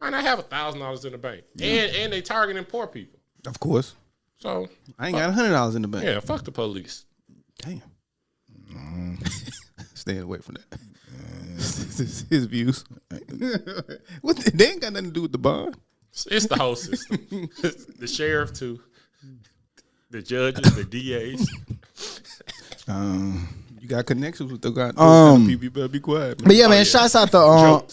S2: Might not have $1,000 in the bank, and they targeting poor people.
S4: Of course.
S2: So
S4: I ain't got $100 in the bank.
S2: Yeah, fuck the police.
S4: Damn. Staying away from that. His views. They ain't got nothing to do with the bond.
S2: It's the whole system. The sheriff too. The judges, the DAs.
S4: You You got connections with the guy. People, you better be quiet. Man.
S3: But yeah, man, shouts out to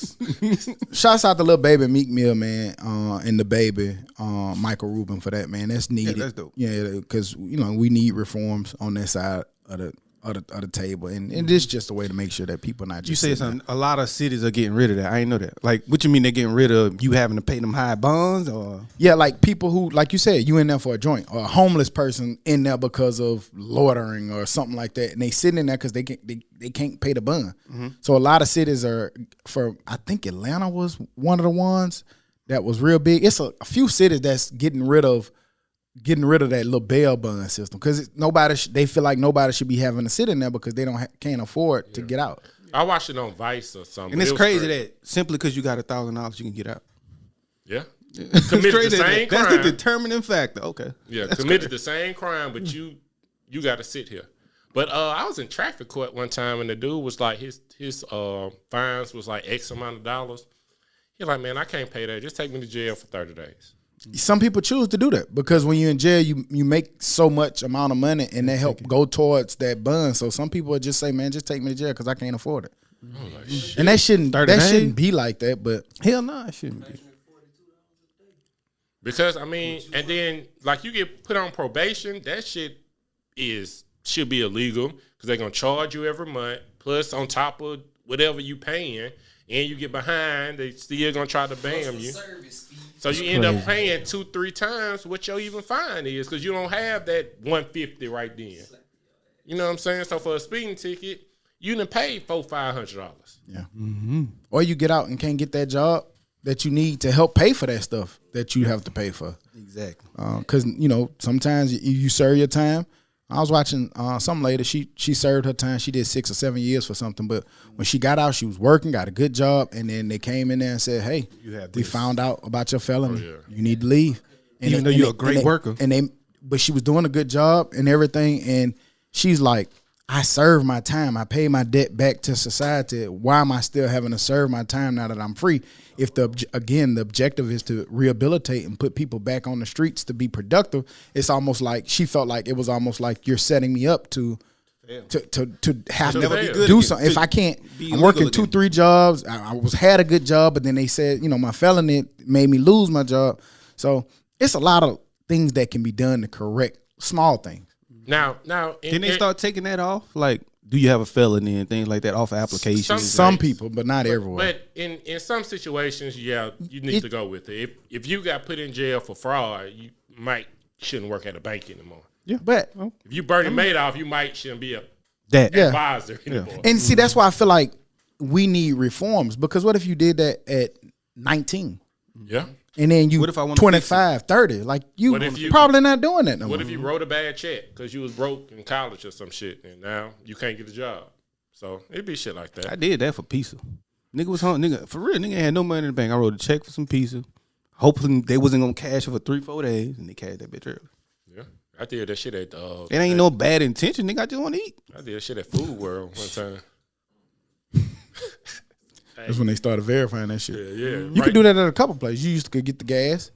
S3: shouts out to Lil Baby Meek Mill, man, and the baby Michael Rubin for that, man. That's needed.
S4: Yeah, that's dope.
S3: Yeah, because we need reforms on that side of the table, and this is just a way to make sure that people not just.
S4: You say something. A lot of cities are getting rid of that. I ain't know that. Like, what you mean they're getting rid of you having to pay them high bonds, or?
S3: Yeah, like people who, like you said, you in there for a joint, or a homeless person in there because of loitering or something like that, and they sitting in there because they can't pay the bond. Mm-hmm. So a lot of cities are I think Atlanta was one of the ones that was real big. It's a few cities that's getting rid of that little bail bond system because they feel like nobody should be having to sit in there because they can't afford to get out.
S2: I watched it on Vice or something.
S4: And it's crazy that simply because you got $1,000 you can get out.
S2: Yeah. Committed the same crime.
S4: That's the determining factor. Okay.
S2: Yeah, committed the same crime, but you got to sit here. But I was in traffic court one time and the dude was like his fines was like X amount of dollars. He's like, man, I can't pay that. Just take me to jail for 30 days.
S3: Some people choose to do that because when you're in jail, you make so much amount of money and that help go towards that bond. So some people would just say, man, just take me to jail because I can't afford it. And that shouldn't be like that, but
S4: hell no, it shouldn't be.
S2: Because I mean, and then like you get put on probation, that shit should be illegal because they're gonna charge you every month, plus on top of whatever you paying, and you get behind, they still gonna try to bam you. So you end up paying 2-3 times what your even fine is because you don't have that $150 right then. You know what I'm saying? So for a speeding ticket, you done paid $400-$500.
S3: Yeah. Mm-hmm. Or you get out and can't get that job that you need to help pay for that stuff that you have to pay for.
S4: Exactly.
S3: Because sometimes you serve your time. I was watching some lady. She served her time. She did 6 or 7 years for something. But when she got out, she was working, got a good job, and then they came in there and said, "Hey, we found out about your felony. You need to leave." And
S4: even though you're a great worker,
S3: but she was doing a good job and everything. And she's like, "I served my time. I paid my debt back to society. Why am I still having to serve my time now that I'm free?" If the objective is to rehabilitate and put people back on the streets to be productive, it's almost like she felt like it was almost like you're setting me up to have to do something. If I can't, I'm working 2-3 jobs. I had a good job, but then they said, my felony made me lose my job. So it's a lot of things that can be done to correct small things.
S2: Now,
S4: can they start taking that off? Like, do you have a felony and things like that off applications?
S3: Some people, but not everywhere.
S2: But in some situations, you need to go with it. If you got put in jail for fraud, you shouldn't work at a bank anymore.
S3: Yeah, but
S2: if you Bernie Madoff, you shouldn't be an advisor anymore.
S3: And see, that's why I feel like we need reforms because what if you did that at 19?
S2: Yeah.
S3: And then you 25, 30. Like you probably not doing that no more.
S2: What if you wrote a bad check because you was broke in college or some shit and now you can't get a job? So it'd be shit like that.
S4: I did that for pizza. Nigga was home. Nigga, for real, nigga had no money in the bank. I wrote a check for some pizza. Hopefully they wasn't gonna cash it for 3-4 days and they cashed that bitch early.
S2: Yeah. I did that shit at
S4: it ain't no bad intention, nigga. I just want to eat.
S2: I did that shit at Food World one time.
S3: That's when they started verifying that shit.
S2: Yeah.
S3: You could do that at a couple places. You used to get the gas.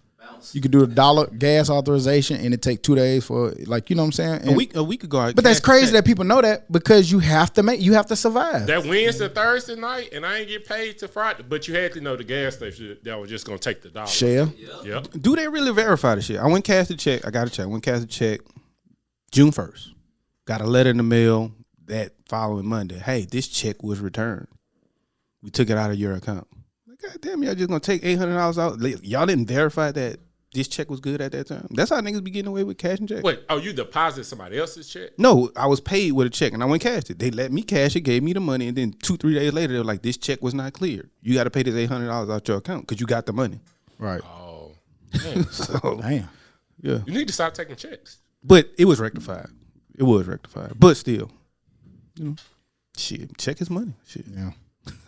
S3: You could do $1 gas authorization, and it take 2 days for you know what I'm saying. And
S4: a week ago.
S3: But that's crazy that people know that because you have to survive.
S2: That Wednesday, Thursday night, and I ain't get paid till Friday. But you had to know the gas station that was just gonna take the dollar.
S3: Share.
S2: Yep.
S4: Do they really verify the shit? I went cash the check. I got a check. I went cash the check June 1st. Got a letter in the mail that following Monday. Hey, this check was returned. We took it out of your account. Like, God damn, y'all just gonna take $800 out? Y'all didn't verify that this check was good at that time. That's how niggas be getting away with cash and check.
S2: Wait, you deposited somebody else's check?
S4: No, I was paid with a check and I went cashed it. They let me cash it, gave me the money, and then 2-3 days later they were like, this check was not cleared. You got to pay this $800 out your account because you got the money.
S3: Right.
S2: Oh, damn.
S3: So, damn.
S4: Yeah.
S2: You need to stop taking checks.
S4: But it was rectified. But still, shit, check his money. Shit.
S3: Yeah.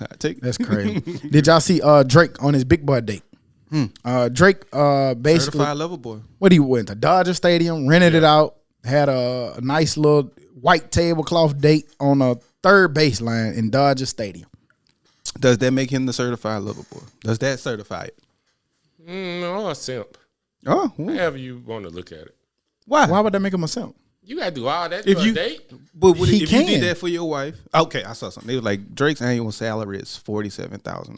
S4: I take
S3: That's crazy. Did y'all see Drake on his big boy date? Drake basically
S4: certified lover boy.
S3: What he went to Dodger Stadium, rented it out, had a nice little white tablecloth date on a third baseline in Dodger Stadium.
S4: Does that make him the certified lover boy? Does that certify it?
S2: No, a simp.
S4: Oh,
S2: however you want to look at it.
S3: Why would that make him a simp?
S2: You gotta do all that
S4: If
S2: for
S4: you-
S2: a date.
S4: But
S3: He
S4: if you
S3: can.
S4: did that for your wife, okay, I saw something. They were like Drake's annual salary is $47,000,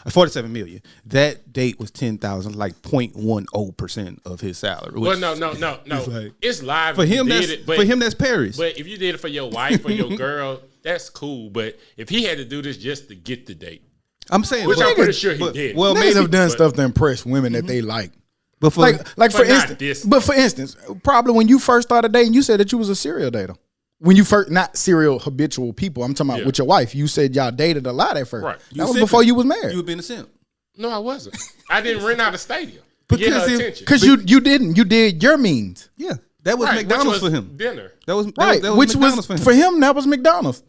S4: $47 million. That date was $10,000, like 0.10% of his salary.
S2: Well,
S4: which-
S2: no.
S4: like-
S2: It's live
S4: for
S2: if you
S4: him.
S2: did
S4: That's
S2: it, but,
S4: for him. That's Paris.
S2: But if you did it for your wife or your girl, that's cool. But if he had to do this just to get the date,
S4: I'm saying,
S2: which
S4: but-
S2: I'm pretty sure he
S4: but-
S2: did.
S4: Well,
S3: Niggas
S4: maybe
S3: have done
S2: but-
S3: stuff to impress women that they like.
S4: but for
S3: Like for
S2: But not
S3: instance,
S2: this.
S3: but for instance, probably when you first started dating, you said that you was a serial dater. When you first, not serial habitual people, I'm talking about
S2: Yeah.
S3: with your wife. You said y'all dated a lot at first.
S2: Right.
S3: That was before you was married.
S4: you been a simp.
S2: no, I wasn't. I didn't rent out a stadium to get
S4: Because
S2: her
S4: if-
S2: attention.
S3: Because you didn't. You did your means.
S4: Yeah, that was
S2: Right,
S4: McDonald's
S2: which
S4: for
S2: was
S4: him.
S2: Dinner.
S4: That was
S3: Right.
S4: That was
S3: Which
S4: McDonald's
S3: was
S4: for him.
S3: that was McDonald's.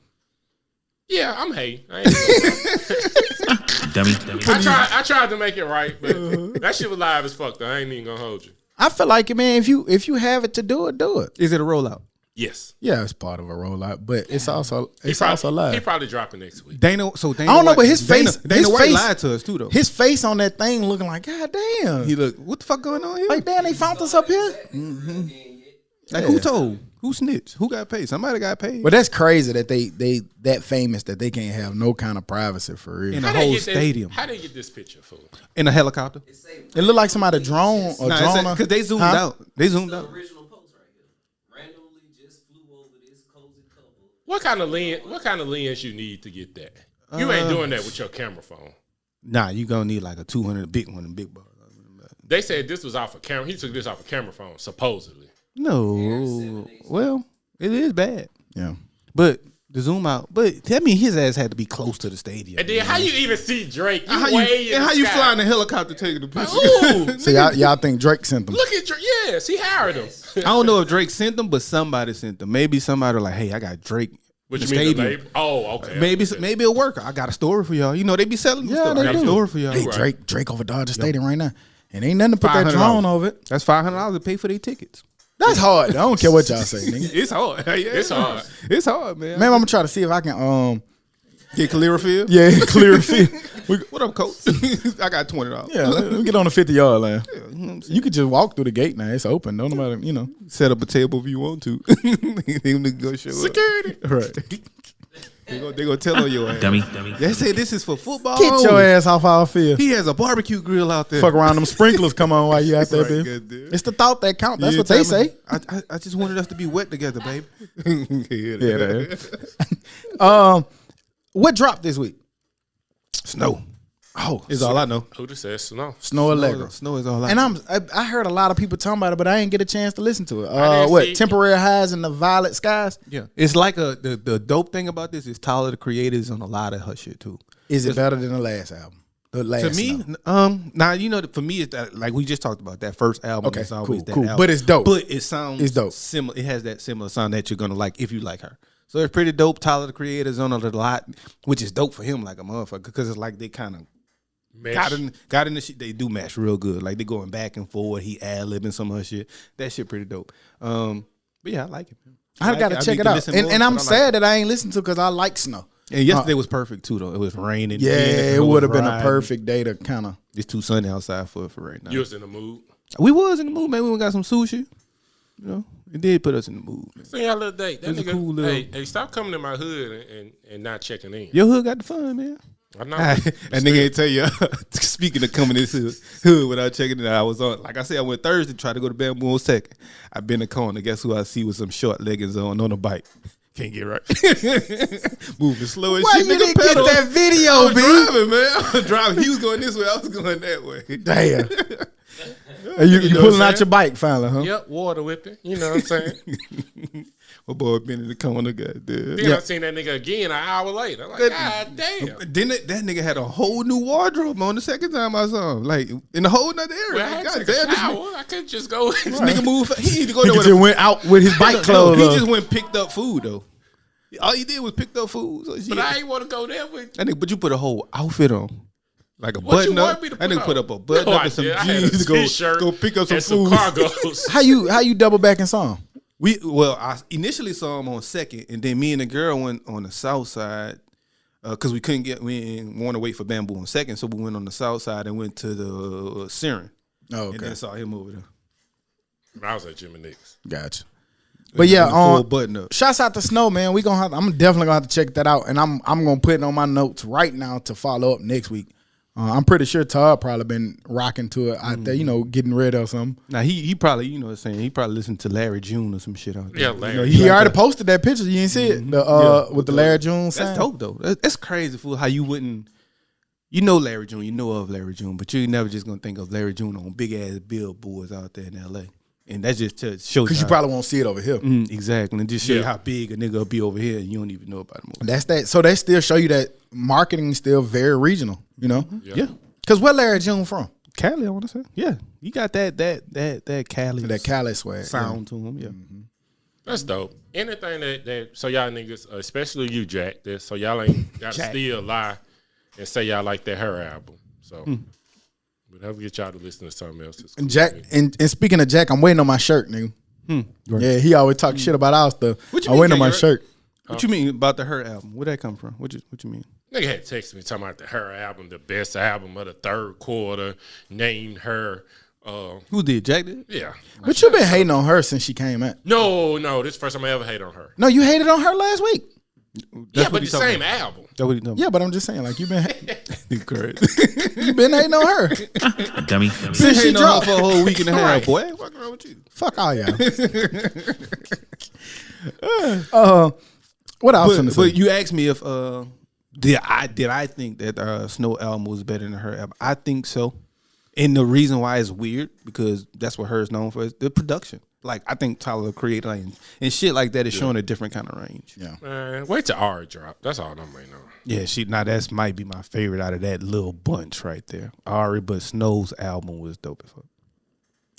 S2: Yeah, I'm hating. I ain't
S7: Dummy.
S2: I tried to make it right, but that shit was live as fuck. Though I ain't even gonna hold you.
S3: I feel like, man, if you have it to do it, do it.
S4: Is it a rollout?
S2: Yes,
S3: Yeah, it's part of a rollout, but it's also
S2: He
S3: also
S2: He
S3: live.
S2: probably dropping next week.
S4: Dana. So Dana
S3: I don't know,
S4: White-
S3: but his face-
S4: Dana
S3: his
S4: White
S3: face-
S4: lied to us too, though.
S3: His face on that thing looking like, God damn.
S4: He look. What the fuck going on here?
S3: Like, damn, they found us up here.
S4: Like, who told? Who snitched? Who got paid? Somebody got paid.
S3: But that's crazy that they that famous that they can't have no kind of privacy for real.
S4: In
S2: How
S4: a
S2: they
S4: whole
S2: get that-
S4: stadium.
S2: How they get this picture, fool?
S4: In a helicopter.
S3: It looked like somebody drone or drone.
S4: Because they zoomed out. They zoomed
S6: The
S4: out.
S6: original post right here. Randomly just flew over this cozy couple.
S2: What kind of lens you need to get that? You ain't doing that with your camera phone.
S4: Nah, you gonna need like a 200 big one, big bar.
S2: They said this was off a camera. He took this off a camera phone, supposedly.
S4: No, well, it is bad.
S3: Yeah.
S4: But the zoom out. But that mean his ass had to be close to the stadium.
S2: And then how you even see Drake? You
S4: How
S2: way
S4: you,
S2: in
S4: and
S2: the
S4: how you
S2: sky.
S4: fly in a helicopter taking the picture?
S2: Ooh,
S3: So y'all think Drake sent them?
S2: look at Drake. Yes, he hired him.
S4: I don't know if Drake sent them, but somebody sent them. Maybe somebody like, hey, I got Drake.
S2: What
S4: in
S2: you
S4: the
S2: mean the
S4: stadium.
S2: label? Oh, okay.
S4: Maybe a worker. I got a story for y'all. You know they be selling the
S3: Yeah,
S4: stuff.
S3: they
S4: I got a
S3: do.
S4: story for y'all.
S3: Hey, Drake over Dodger Stadium right now, and ain't nothing to put that
S4: $500.
S3: drone over it.
S4: That's $500 to pay for their tickets.
S3: That's hard. I don't care what y'all say, nigga.
S4: It's hard. Yeah,
S2: It's hard.
S4: It's hard, man.
S3: Man, I'm gonna try to see if I can
S4: Get Clearfield.
S3: yeah clear field.
S4: What up, coach? I got $20.
S3: Yeah, we get on the 50-yard line. You could just walk through the gate now. It's open. Don't nobody,
S4: Set up a table if you want to. They go show
S2: Security.
S4: up. Right. They gonna tell on your ass.
S7: Dummy.
S4: They say this is for football.
S3: Get your ass off our field.
S4: He has a barbecue grill out there.
S3: Fuck around, them sprinklers come on while you out there,
S4: Right,
S3: baby.
S4: good dude.
S3: It's the thought that counts. That's
S4: You
S3: what they
S4: tell me-
S3: say.
S4: I just wanted us to be wet together, babe.
S3: Yeah, that what dropped this week?
S4: Snow
S3: Oh,
S4: is all I know.
S2: Who just said snow?
S3: Snow Allegra.
S4: Snow is all I
S3: And
S4: know.
S3: I heard a lot of people talking about it, but I didn't get a chance to listen to it.
S2: didn't
S3: What
S2: see-
S3: temporary highs in the violet skies?
S4: Yeah, it's like the dope thing about this is Tyler the Creator's on a lot of her shit too.
S3: Is it better than the last album? The last
S4: To me,
S3: Snow.
S4: now you know for me it's that like we just talked about that first album.
S3: Okay,
S4: is always
S3: cool,
S4: that
S3: cool.
S4: album.
S3: But it's dope.
S4: But it sounds
S3: It's dope.
S4: Similar. It has that similar sound that you're gonna like if you like her. So it's pretty dope. Tyler the Creator's on it a lot, which is dope for him like a motherfucker because it's like they kind of got in the shit. They do match real good. Like they going back and forward. He ad-libbing some of her shit. That shit pretty dope. But yeah, I like it.
S3: I
S4: like
S3: gotta
S4: it. I
S3: check
S4: need
S3: it
S4: to
S3: out.
S4: listen
S3: And,
S4: more,
S3: and I'm
S4: but I like
S3: sad that I ain't listened to because I like Snow.
S4: And yesterday was perfect too, though. It was raining.
S3: Yeah,
S4: wind,
S3: it would have
S4: was
S3: been a
S4: riding.
S3: perfect day to kind of.
S4: It's too sunny outside for right now.
S2: You was in the mood.
S4: We was in the mood, man. We got some sushi. You know, it did put us in the mood. Man.
S2: See y'all little date. That
S4: It was a
S2: nigga,
S4: cool little-
S2: hey, stop coming to my hood and not checking in.
S4: Your hood got the fun, man.
S2: I know.
S4: that nigga ain't tell you. Speaking of coming this hood without checking it out, I was on. Like I said, I went Thursday, tried to go to Bamboo on second. I been in the corner. Guess who I see with some short leggings on a bike? Can't get right. Moving slow as
S3: Why
S4: shit.
S3: you
S4: Nigga
S3: didn't get
S4: pedal.
S3: that video,
S4: I was
S3: B?
S4: driving, man. I was driving. He was going this way. I was going that way.
S3: Damn. You
S2: know
S3: pulling
S2: what I'm
S3: out your bike finally, huh?
S2: Yep, water whipping. You know what I'm saying?
S4: My boy been in the corner, goddamn.
S2: Then I seen that nigga again an hour later. I'm like, God damn.
S4: Then that nigga had a whole new wardrobe on the second time I saw him, like in a whole nother area.
S2: Well, I
S4: Like,
S2: had to
S4: God
S2: take a
S4: damn, this
S2: shower. I could just go.
S4: This nigga move. He need to go
S3: He
S4: there with
S3: just went out with his bike clothes
S4: He
S3: on.
S4: just went and picked up food though. All he did was picked up food. So shit.
S2: But I ain't want to go there with.
S4: That nigga, but you put a whole outfit on. Like a
S2: What you
S4: button up.
S2: want me to
S4: That
S2: put
S4: nigga put
S2: on?
S4: up a button
S2: No,
S4: up
S2: I
S4: and some
S2: did. I had a
S4: jeans to
S2: t-shirt
S4: go pick up some
S2: and some
S4: food.
S2: cargos.
S3: How you double back and saw him?
S4: I initially saw him on second, and then me and the girl went on the south side because we didn't want to wait for Bamboo on second, so we went on the south side and went to the Siren.
S3: Oh,
S4: And
S3: okay.
S4: then saw him over there.
S2: I was at Jimmy Nick's.
S3: Gotcha. But yeah,
S4: full button up.
S3: Shouts out to Snow, man. I'm definitely gonna have to check that out, and I'm gonna put it on my notes right now to follow up next week. I'm pretty sure Todd probably been rocking to it out there, getting ready or something.
S4: Now he probably, he probably listened to Larry June or some shit out there.
S2: Yeah, Larry.
S3: He already posted that picture. You didn't see it with the Larry June sign.
S4: That's dope though. That's crazy for how you wouldn't. You know Larry June, you know of Larry June, but you're never just gonna think of Larry June on big ass billboards out there in L.A. And that's just to show
S3: because you probably won't see it over here.
S4: Exactly, and just show you how big a nigga will be over here, and you don't even know about him.
S3: That's that. So they still show you that marketing is still very regional.
S4: Yeah.
S3: Because where Larry June from?
S4: Cali, I want to say. Yeah, he got that Cali,
S3: that Cali swag
S4: sound to him. Yeah,
S2: that's dope. Anything that so y'all niggas, especially you, Jack, so y'all ain't got to still lie and say y'all like that her album. So. But I'll get y'all to listen to something else.
S3: And Jack, and speaking of Jack, I'm waiting on my shirt, nigga.
S4: Right.
S3: Yeah, he always talk shit about our stuff. I'm waiting on my shirt.
S4: What you mean about the her album? Where'd that come from? What you mean?
S2: Nigga had texted me talking about the her album, the best album of the third quarter, named her.
S4: Who did? Jack did?
S2: Yeah.
S3: But you been hating on her since she came out.
S2: No, this is the first time I ever hate on her.
S3: No, you hated on her last week.
S2: But the same album.
S3: Yeah, but I'm just saying, like, you been
S4: correct.
S3: you been hating on her.
S7: Dummy.
S3: Since she dropped
S4: for a whole week and a half, boy. What's wrong with you?
S3: Fuck all y'all. What else?
S4: But you asked me if did I think that Snow album was better than her album? I think so. And the reason why it's weird, because that's what her is known for, is the production. Like, I think Tyler Creator and shit like that is showing a different kind of range.
S2: Yeah. Wait till R drop. That's all I'm waiting on.
S4: Yeah, that's might be my favorite out of that little bunch right there. Ari, but Snow's album was dope as fuck.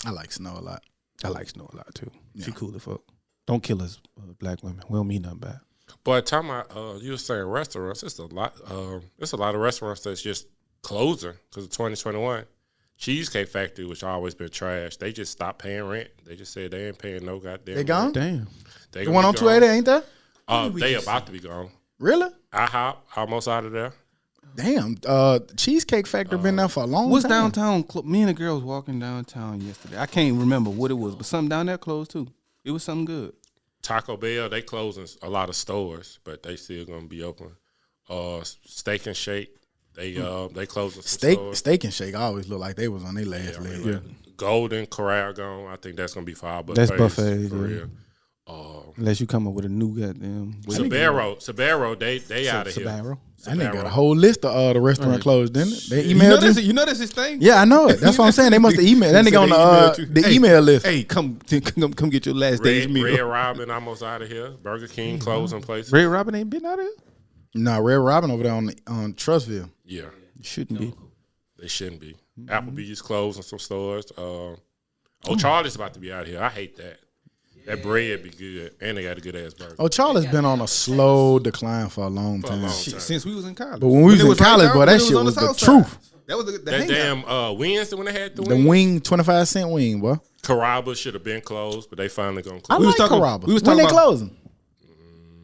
S3: I like Snow a lot.
S4: I like Snow a lot too. Yeah. She cool as fuck. Don't kill us, black women. We don't mean nothing bad.
S2: But talking about you were saying restaurants, it's a lot. It's a lot of restaurants that's just closing because of 2021. Cheesecake Factory, which always been trash, they just stopped paying rent. They just said they ain't paying no goddamn.
S3: They gone?
S2: Rent.
S4: Damn.
S2: They
S3: the one on 280 ain't there?
S2: They about to be gone.
S3: Really?
S2: IHOP almost out of there.
S3: Damn. Cheesecake Factory been there for a long time.
S4: What's downtown? Me and the girl was walking downtown yesterday. I can't remember what it was, but something down there closed too. It was something good.
S2: Taco Bell, they closing a lot of stores, but they still gonna be open. Steak and Shake. They closing some stores.
S3: Steak and Shake always look like they was on their last leg.
S2: Yeah. Golden Corral gone. I think that's gonna be for buffets.
S4: That's buffet
S2: for real.
S4: Unless you come up with a new goddamn.
S2: Sabaro, they out of here.
S3: That nigga got a whole list of the restaurant closed, didn't it? They emailed
S4: you know that's his thing?
S3: Yeah, I know it. That's what I'm saying. They must have emailed. That nigga on the email list.
S4: Hey, come get your last day's meal.
S2: Red Robin almost out of here. Burger King closing places.
S4: Red Robin ain't been out of here?
S3: Nah, Red Robin over there on Trustville.
S2: Yeah.
S4: Shouldn't be.
S2: They shouldn't be. Applebee's closing some stores. Charlie's about to be out here. I hate that. That bread be good, and they got a good ass burger.
S3: Charlie's been on a slow decline for a long time.
S4: Since we was in college.
S3: But when we was in college, boy, that shit was the truth.
S4: That was the
S2: damn wings when they had the
S3: wing 25-cent wing, boy.
S2: Carrabba's should have been closed, but they finally gonna close.
S3: I like Carrabba. When they closing?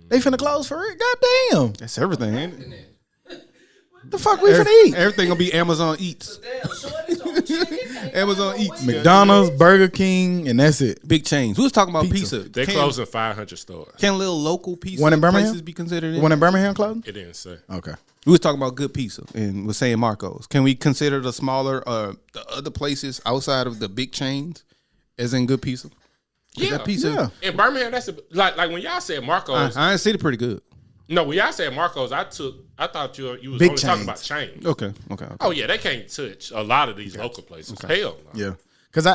S3: They finna close for it? Goddamn.
S4: That's everything, ain't it?
S3: The fuck we finna eat?
S4: Everything gonna be Amazon Eats. Amazon Eats.
S3: McDonald's, Burger King, and that's it.
S4: Big chains. We was talking about pizza.
S2: They're closing 500 stores.
S4: Can little local pizza
S3: one in Birmingham
S4: places be considered?
S3: One in Birmingham closing?
S2: It didn't say.
S3: Okay.
S4: We was talking about good pizza and we're saying Marco's. Can we consider the smaller, the other places outside of the big chains as in good pizza?
S2: Yeah.
S4: Pizza.
S2: Yeah. In Birmingham, that's like when y'all said Marco's.
S4: I see it pretty good.
S2: No, when y'all said Marco's, I thought you was
S3: big
S2: only
S3: chains.
S2: talking about chains.
S4: Okay.
S2: Oh yeah, they can't touch a lot of these local places. Okay. Hell no.
S3: Yeah, because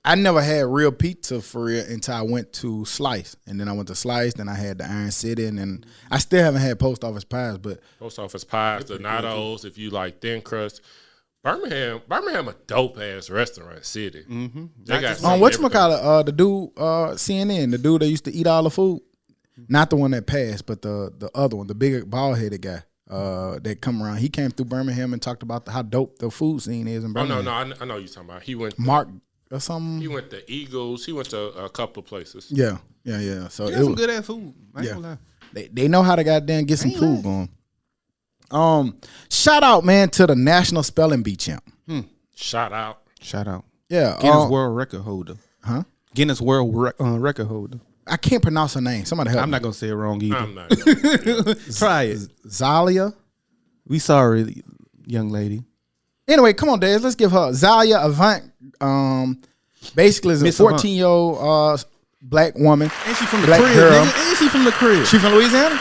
S3: I never had real pizza for real until I went to Slice, and then I went to Slice, then I had the Iron City, and then I still haven't had Post Office Pies, but
S2: Post Office Pies, the Natos, if you like thin crust. Birmingham a dope ass restaurant city.
S4: Mm-hmm.
S2: They got
S3: whatchamacallit, the dude CNN, the dude that used to eat all the food. Not the one that passed, but the other one, the big bald headed guy that come around. He came through Birmingham and talked about how dope the food scene is in Birmingham.
S2: I know you're talking about. He went
S3: Mark or something.
S2: He went to Eagles. He went to a couple of places.
S3: Yeah. So it was
S4: some good ass food. I ain't gonna lie.
S3: They know how to goddamn get some food going. Shout out, man, to the National Spelling Bee champ.
S2: Shout out.
S3: Yeah.
S4: Guinness World Record holder.
S3: Huh?
S4: Guinness World Record holder.
S3: I can't pronounce her name. Somebody help
S4: I'm
S3: me.
S4: not gonna say it wrong either.
S2: I'm not.
S4: Try it.
S3: Zalia.
S4: We sorry, young lady.
S3: Anyway, come on, Dez. Let's give her Zaila Avant. Basically, is a
S4: Miss Avant.
S3: 14-year-old black woman.
S4: Ain't she from the
S3: Black
S4: crib?
S3: girl.
S4: Nigga? Ain't she from the crib?
S3: She from Louisiana?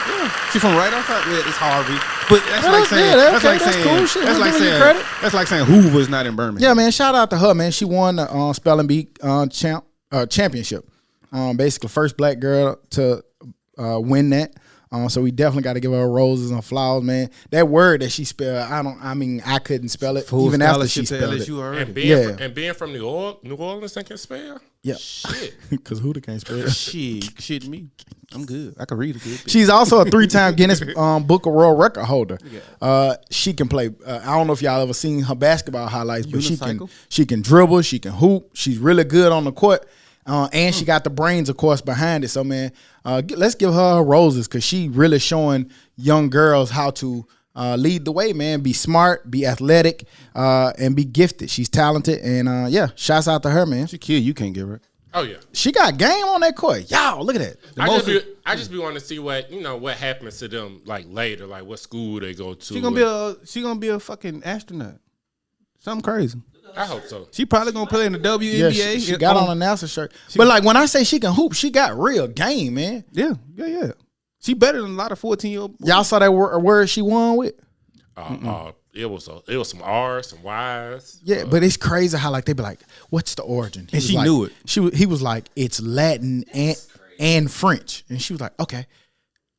S4: She from right outside. Yeah, it's Harvey. But that's
S3: Well,
S4: like saying.
S3: yeah,
S4: That's
S3: okay,
S4: like
S3: that's
S4: saying.
S3: cool. Shit,
S4: That's
S3: we're
S4: like
S3: giving you
S4: saying.
S3: credit.
S4: That's like saying Hoover's not in Birmingham.
S3: Yeah, man. Shout out to her, man. She won the spelling bee championship. Basically, first black girl to win that. So we definitely got to give her roses and flowers, man. That word that she spelled, I couldn't spell it
S4: Full
S3: even after she
S4: scholarship to
S3: spelled it.
S4: LSU already.
S2: And being from New Orleans, and can spell.
S3: Yeah,
S2: Shit.
S3: because who can't spell it?
S4: Shit me. I'm good. I can read a good bit.
S3: She's also a 3-time Guinness Book of World Record holder. She can play. I don't know if y'all ever seen her basketball highlights, but
S4: Unicycle?
S3: she can dribble. She can hoop. She's really good on the court. And she got the brains, of course, behind it. So, man, let's give her roses because she really showing young girls how to lead the way, man. Be smart, be athletic, and be gifted. She's talented. And, shouts out to her, man.
S4: She kid, you can't give her.
S2: Oh yeah.
S3: She got game on that court. Y'all, look at that.
S2: I just be wanting to see what happens to them like later, like what school they go to.
S4: She gonna be a fucking astronaut. Something crazy.
S2: I hope so.
S4: She probably gonna play in the WNBA.
S3: Yeah, she got on a NASA shirt. But, like, when I say she can hoop, she got real game, man.
S4: Yeah. She better than a lot of 14-year-old.
S3: Y'all saw that word she won with?
S2: It was some R's, some Y's.
S3: Yeah, but it's crazy how, like, they be like, what's the origin?
S4: And she knew it.
S3: He was like, it's Latin and French. And she was like, okay.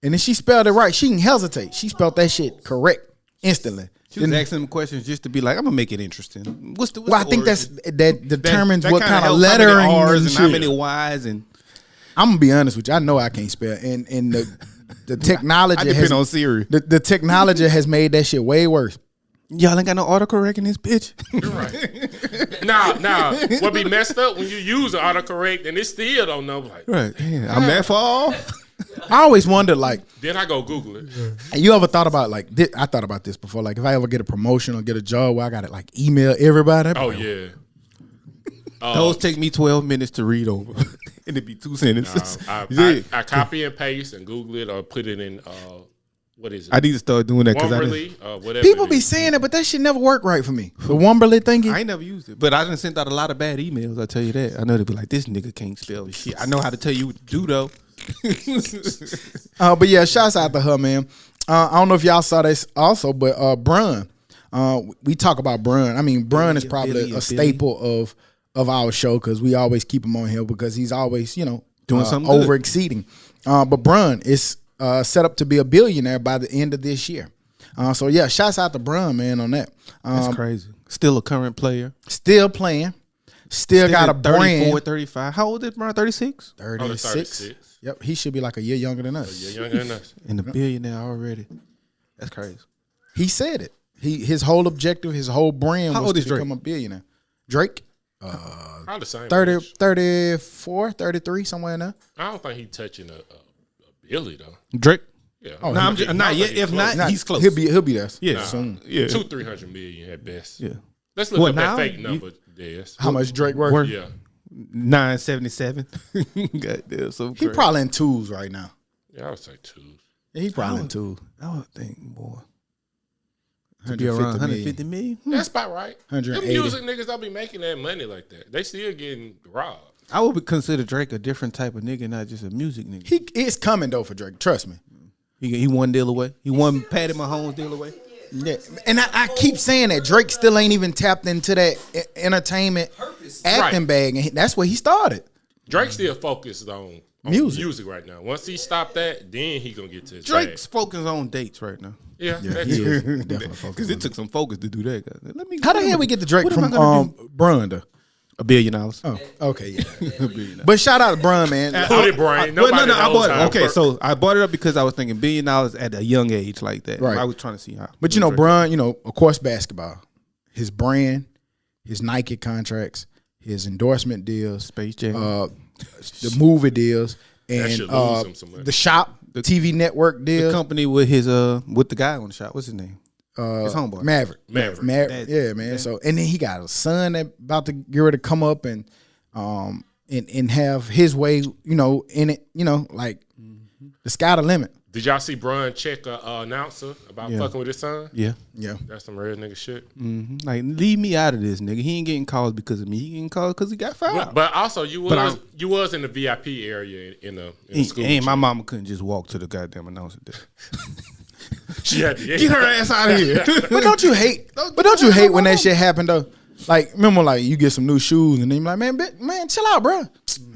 S3: And then she spelled it right. She didn't hesitate. She spelled that shit correct instantly.
S4: She was asking them questions just to be like, I'm gonna make it interesting. What's the
S3: I think
S4: origin?
S3: that determines what kind of
S4: helps
S3: lettering
S4: how many R's and
S3: shit.
S4: how many Y's and
S3: I'm gonna be honest with you. I know I can't spell, and the technology
S4: I depend on Siri.
S3: The technology has made that shit way worse.
S4: Y'all ain't got no autocorrect in this bitch.
S2: You're right. Now, what be messed up when you use autocorrect and it still don't know? Like,
S4: Right. Yeah, I'm that far off.
S3: I always wondered, like,
S2: then I go Google it.
S3: you ever thought about, like, I thought about this before. Like, if I ever get a promotion or get a job where I got to, like, email everybody.
S2: Oh yeah.
S4: Those take me 12 minutes to read over. And it'd be 2 sentences.
S2: I copy and paste and Google it or put it in what is it?
S4: I need to start doing that because
S2: Womberly, whatever.
S3: People
S2: it
S3: be
S2: is.
S3: saying it, but that shit never worked right for me. The Womberly thingy.
S4: I ain't never used it. But I done sent out a lot of bad emails, I tell you that. I know they'd be like, this nigga can't spell shit. I know how to tell you what to do, though.
S3: But yeah, shouts out to her, man. I don't know if y'all saw this also, but Brun. We talk about Brun. I mean, Brun is probably a staple of our show because we always keep him on here because he's always,
S4: Doing something
S3: over
S4: good.
S3: exceeding. But Brun is set up to be a billionaire by the end of this year. So yeah, shouts out to Brun, man, on that.
S4: That's crazy. Still a current player.
S3: Still playing. Still got a
S4: 34,
S3: brand.
S4: 35. How old is Brun? 36?
S3: 36. Yep, he should be like a year younger than us.
S2: Yeah, younger than us.
S4: And a billionaire already. That's crazy.
S3: He said it. His whole objective, his whole brand
S4: How
S3: was
S4: old
S3: to
S4: is Drake?
S3: become a billionaire. Drake,
S2: Probably the same.
S3: 30,
S2: age.
S3: 34, 33, somewhere in there.
S2: I don't think he's touching a Billy though.
S4: Drake?
S2: Yeah.
S3: Oh,
S4: No,
S3: he-
S4: I'm just, not yet. If not, he's close.
S3: He'll be there.
S4: Yeah.
S3: soon.
S4: Yeah.
S2: 200-300 million at best.
S4: Yeah.
S2: Let's look
S4: What,
S2: up
S4: now?
S2: that fake number. Yes.
S3: How much Drake worth?
S2: Yeah.
S4: 977. Goddamn, so
S3: He
S4: crazy.
S3: probably in twos right now.
S2: Yeah, I would say 2.
S3: Yeah, he probably in twos.
S4: I would think more. To be around 150 million.
S2: That's about right.
S3: 180.
S2: Them music niggas don't be making that money like that. They still getting robbed.
S4: I would consider Drake a different type of nigga, not just a music nigga.
S3: It's coming though for Drake. Trust me.
S4: He one deal away. He one Patty Mahomes deal away.
S3: Yeah, and I keep saying that Drake still ain't even tapped into that entertainment acting
S2: Right.
S3: bag, and that's where he started.
S2: Drake still focused on music right now. Once he stopped that, then he gonna get to his
S4: Drake's
S2: bag.
S4: focusing on dates right now.
S2: Yeah, that
S3: He
S2: too.
S3: is definitely
S4: Because
S3: focused.
S4: it took some focus to do that. Guys. Let me.
S3: How the hell we get the Drake
S4: what am I
S3: from
S4: gonna do?
S3: Brun though?
S4: $1 billion.
S3: Oh, okay, yeah. But shout out to Brun, man.
S2: Put it, Brian.
S4: But
S2: Nobody
S4: I
S2: knows
S4: bought it.
S2: how
S4: Okay, so I bought it up because I was thinking $1 billion at a young age like that.
S3: Right.
S4: I was trying to see how.
S3: But Brun, of course, basketball, his brand, his Nike contracts, his endorsement deals,
S4: Space Jam.
S3: the movie deals, and
S2: should lose him some money.
S3: the shop, the TV network
S4: the
S3: deals.
S4: company with his with the guy on the shot. What's his name? His homeboy.
S3: Maverick.
S2: Maverick.
S3: Yeah, man. So and then he got a son that about to get ready to come up, and and have his way, you know, in it, you know, like the sky the limit.
S2: Did y'all see Brian check a announcer about fucking with his son?
S4: Yeah.
S2: That's some real nigga shit.
S4: Mm-hmm. Like, leave me out of this, nigga. He ain't getting calls because of me. He getting calls because he got fired.
S2: But also, you was in the VIP area in the school.
S4: And my mama couldn't just walk to the goddamn announcer desk.
S2: She had to
S4: Get her ass out of here.
S3: But don't you hate when that shit happened though? Like, remember, like, you get some new shoes and then you're like, man, chill out, bro.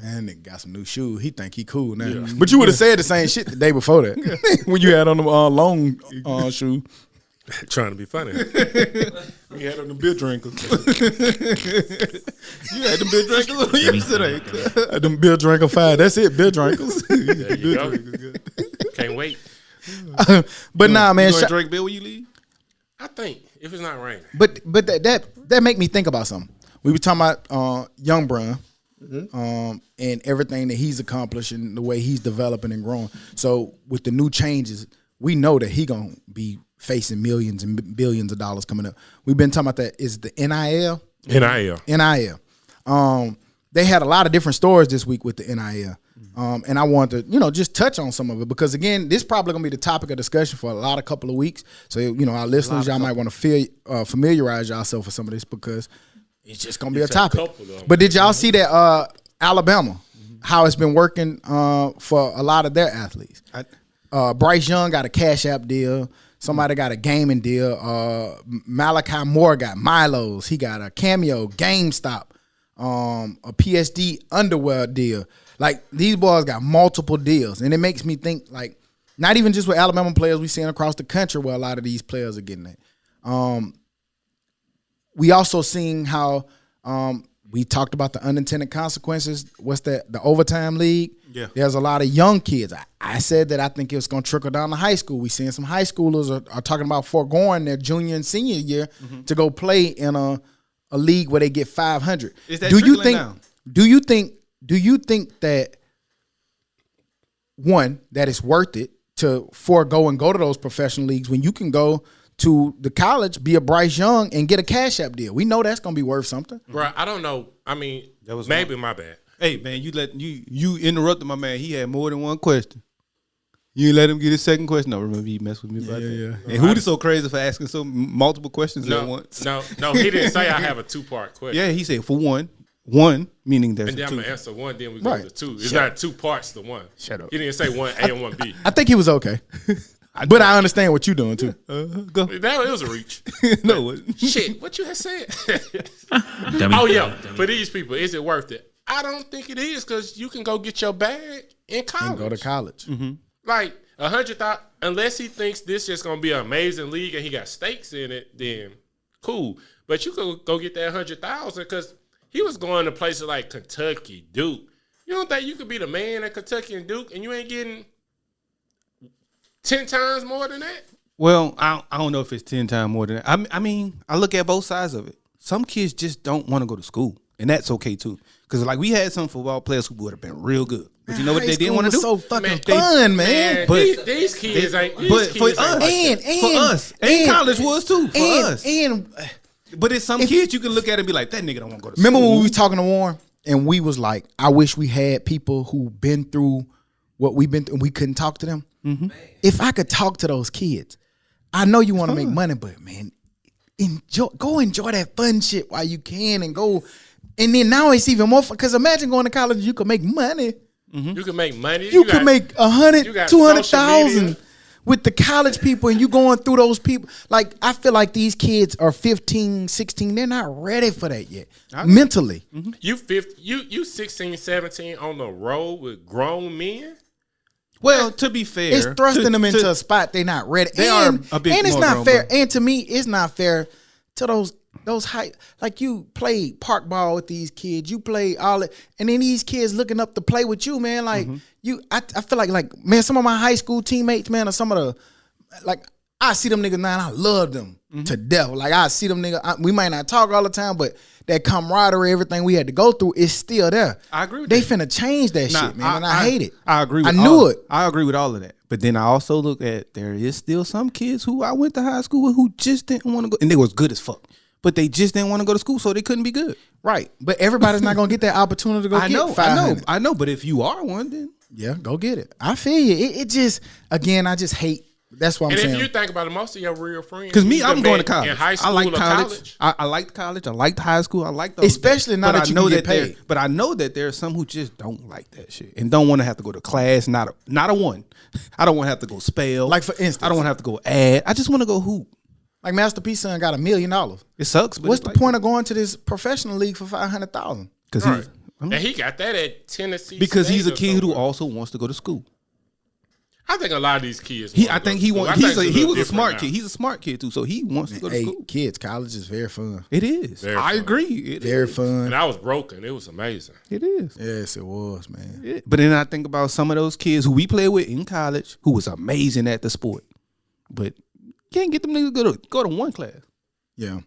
S3: Man, nigga got some new shoes. He think he cool now. Yeah. But you would have said the same shit the day before that when you had on the long shoe.
S2: Trying to be funny.
S4: You had on the beer drinkers. You had them beer drinkers on yesterday.
S3: Them beer drinker 5. That's it, beer drinkers.
S2: There you go. Can't wait.
S3: But nah, man.
S4: You gonna drink beer when you leave?
S2: I think if it's not raining.
S3: But that make me think about something. We were talking about young Brian, and everything that he's accomplished and the way he's developing and growing. So with the new changes, we know that he gonna be facing millions and billions of dollars coming up. We've been talking about that. Is the NIL? NIL. They had a lot of different stories this week with the NIL. And I wanted to, you know, just touch on some of it because, again, this is probably going to be the topic of discussion for a couple of weeks. So, you know, our listeners, y'all might want to familiarize yourself with some of this because it's just going to be a topic. But did y'all see that Alabama, how it's been working for a lot of their athletes? Bryce Young got a Cash App deal. Somebody got a gaming deal. Malachi Moore got Milo's. He got a Cameo, GameStop, a PSD underwear deal. Like, these boys got multiple deals, and it makes me think, like, not even just with Alabama players, we seeing across the country where a lot of these players are getting it. We also seeing how we talked about the unintended consequences. What's that? The overtime league. Yeah. There's a lot of young kids. I said that I think it's going to trickle down to high school. We seeing some high schoolers are talking about foregoing their junior and senior year to go play in a league where they get $500.
S4: Is that trickling down?
S3: Do you think that, one, that it's worth it to forego and go to those professional leagues when you can go to the college, be a Bryce Young, and get a Cash App deal? We know that's going to be worth something.
S2: Bro, I don't know. I mean, that was maybe my bad.
S4: Hey, man, you interrupted my man. He had more than one question. You let him get his second question. No, remember he messed with me about that. Yeah. And who's so crazy for asking so multiple questions at once?
S2: No, he didn't say I have a 2-part question.
S4: Yeah, he said for one, meaning there's
S2: and then
S4: two.
S2: I'm gonna answer one, then we go to two. It's not 2 parts to one.
S4: Shut up.
S2: He didn't say 1A and 1B.
S3: I think he was okay. But I understand what you're doing too.
S4: Go.
S2: That it was a reach.
S4: No,
S2: shit. What you had said? Oh yeah. For these people, is it worth it? I don't think it is because you can go get your bag in college.
S3: And go to college.
S2: Mm-hmm. Like 100,000, unless he thinks this is gonna be an amazing league and he got stakes in it, then cool. But you could go get that 100,000 because he was going to places like Kentucky, Duke. You don't think you could be the man at Kentucky and Duke and you ain't getting 10 times more than that?
S4: Well, I don't know if it's 10 times more than that. I mean, I look at both sides of it. Some kids just don't want to go to school, and that's okay too. Because like we had some football players who would have been real good, but you know what they didn't want to do?
S3: So fucking fun, man.
S2: But these kids ain't. But
S4: for us, and college was too for us. But it's some kids you can look at and be like, that nigga don't want to go to school.
S3: Remember when we was talking to Warren and we was like, I wish we had people who been through what we've been through and we couldn't talk to them. Mm-hmm. If I could talk to those kids, I know you want to make money, but man, enjoy that fun shit while you can and go. And then now it's even more fun because imagine going to college, you could make money.
S2: Mm-hmm. You can make money.
S3: You could make 100, 200,000 with the college people and you going through those people. Like, I feel like these kids are 15, 16. They're not ready for that yet. Mentally.
S2: Mm-hmm. You 16, 17 on the road with grown men?
S4: Well, to be fair.
S3: It's thrusting them into a spot they're not ready.
S4: They are a bit
S3: and it's
S4: more
S3: not
S4: grown,
S3: fair.
S4: bro.
S3: And to me, it's not fair to those high, like you play park ball with these kids, you play all it, and then these kids looking up to play with you, man. Like I feel like man, some of my high school teammates, man, or some of the, like I see them niggas now, and I love them to death. Like I see them niggas, we might not talk all the time, but that camaraderie, everything we had to go through is still there.
S4: I agree with
S3: they
S4: that.
S3: finna change that shit, man, and I hate it.
S4: I agree with I agree with all of that. But then I also look at there is still some kids who I went to high school with who just didn't want to go, and they was good as fuck. but they just didn't want to go to school, so they couldn't be good.
S3: Right. But everybody's not going to get that opportunity to go get 500.
S4: I know. But if you are one, then
S3: yeah, go get it. I feel you. It just, again, I just hate. That's what I'm saying.
S2: And if you think about it, most of your real friends.
S4: Because me, I'm going to college.
S2: In high school
S4: I like
S2: or
S4: college. I liked college. I liked high school. I like those.
S3: Especially now that you can get paid.
S4: But I know that there are some who just don't like that shit and don't want to have to go to class. Not a one. I don't want to have to go spell.
S3: Like, for instance.
S4: I don't want to have to go add. I just want to go hoop.
S3: Like Master P's son got $1 million.
S4: It sucks. But
S3: what's the point of going to this professional league for $500,000?
S4: Because
S2: and he got that at Tennessee.
S4: Because
S2: State
S4: he's a kid who also wants to go to school.
S2: I think a lot of these kids.
S4: He was a smart kid. He's a smart kid too, so he wants to go to school.
S3: Kids, college is very fun.
S4: It is. I agree. It
S3: very
S4: is.
S3: fun.
S2: And I was broken. It was amazing.
S4: It is.
S3: Yes, it was, man.
S4: But then I think about some of those kids who we played with in college who was amazing at the sport, but can't get them niggas to go to one class.
S3: Yeah,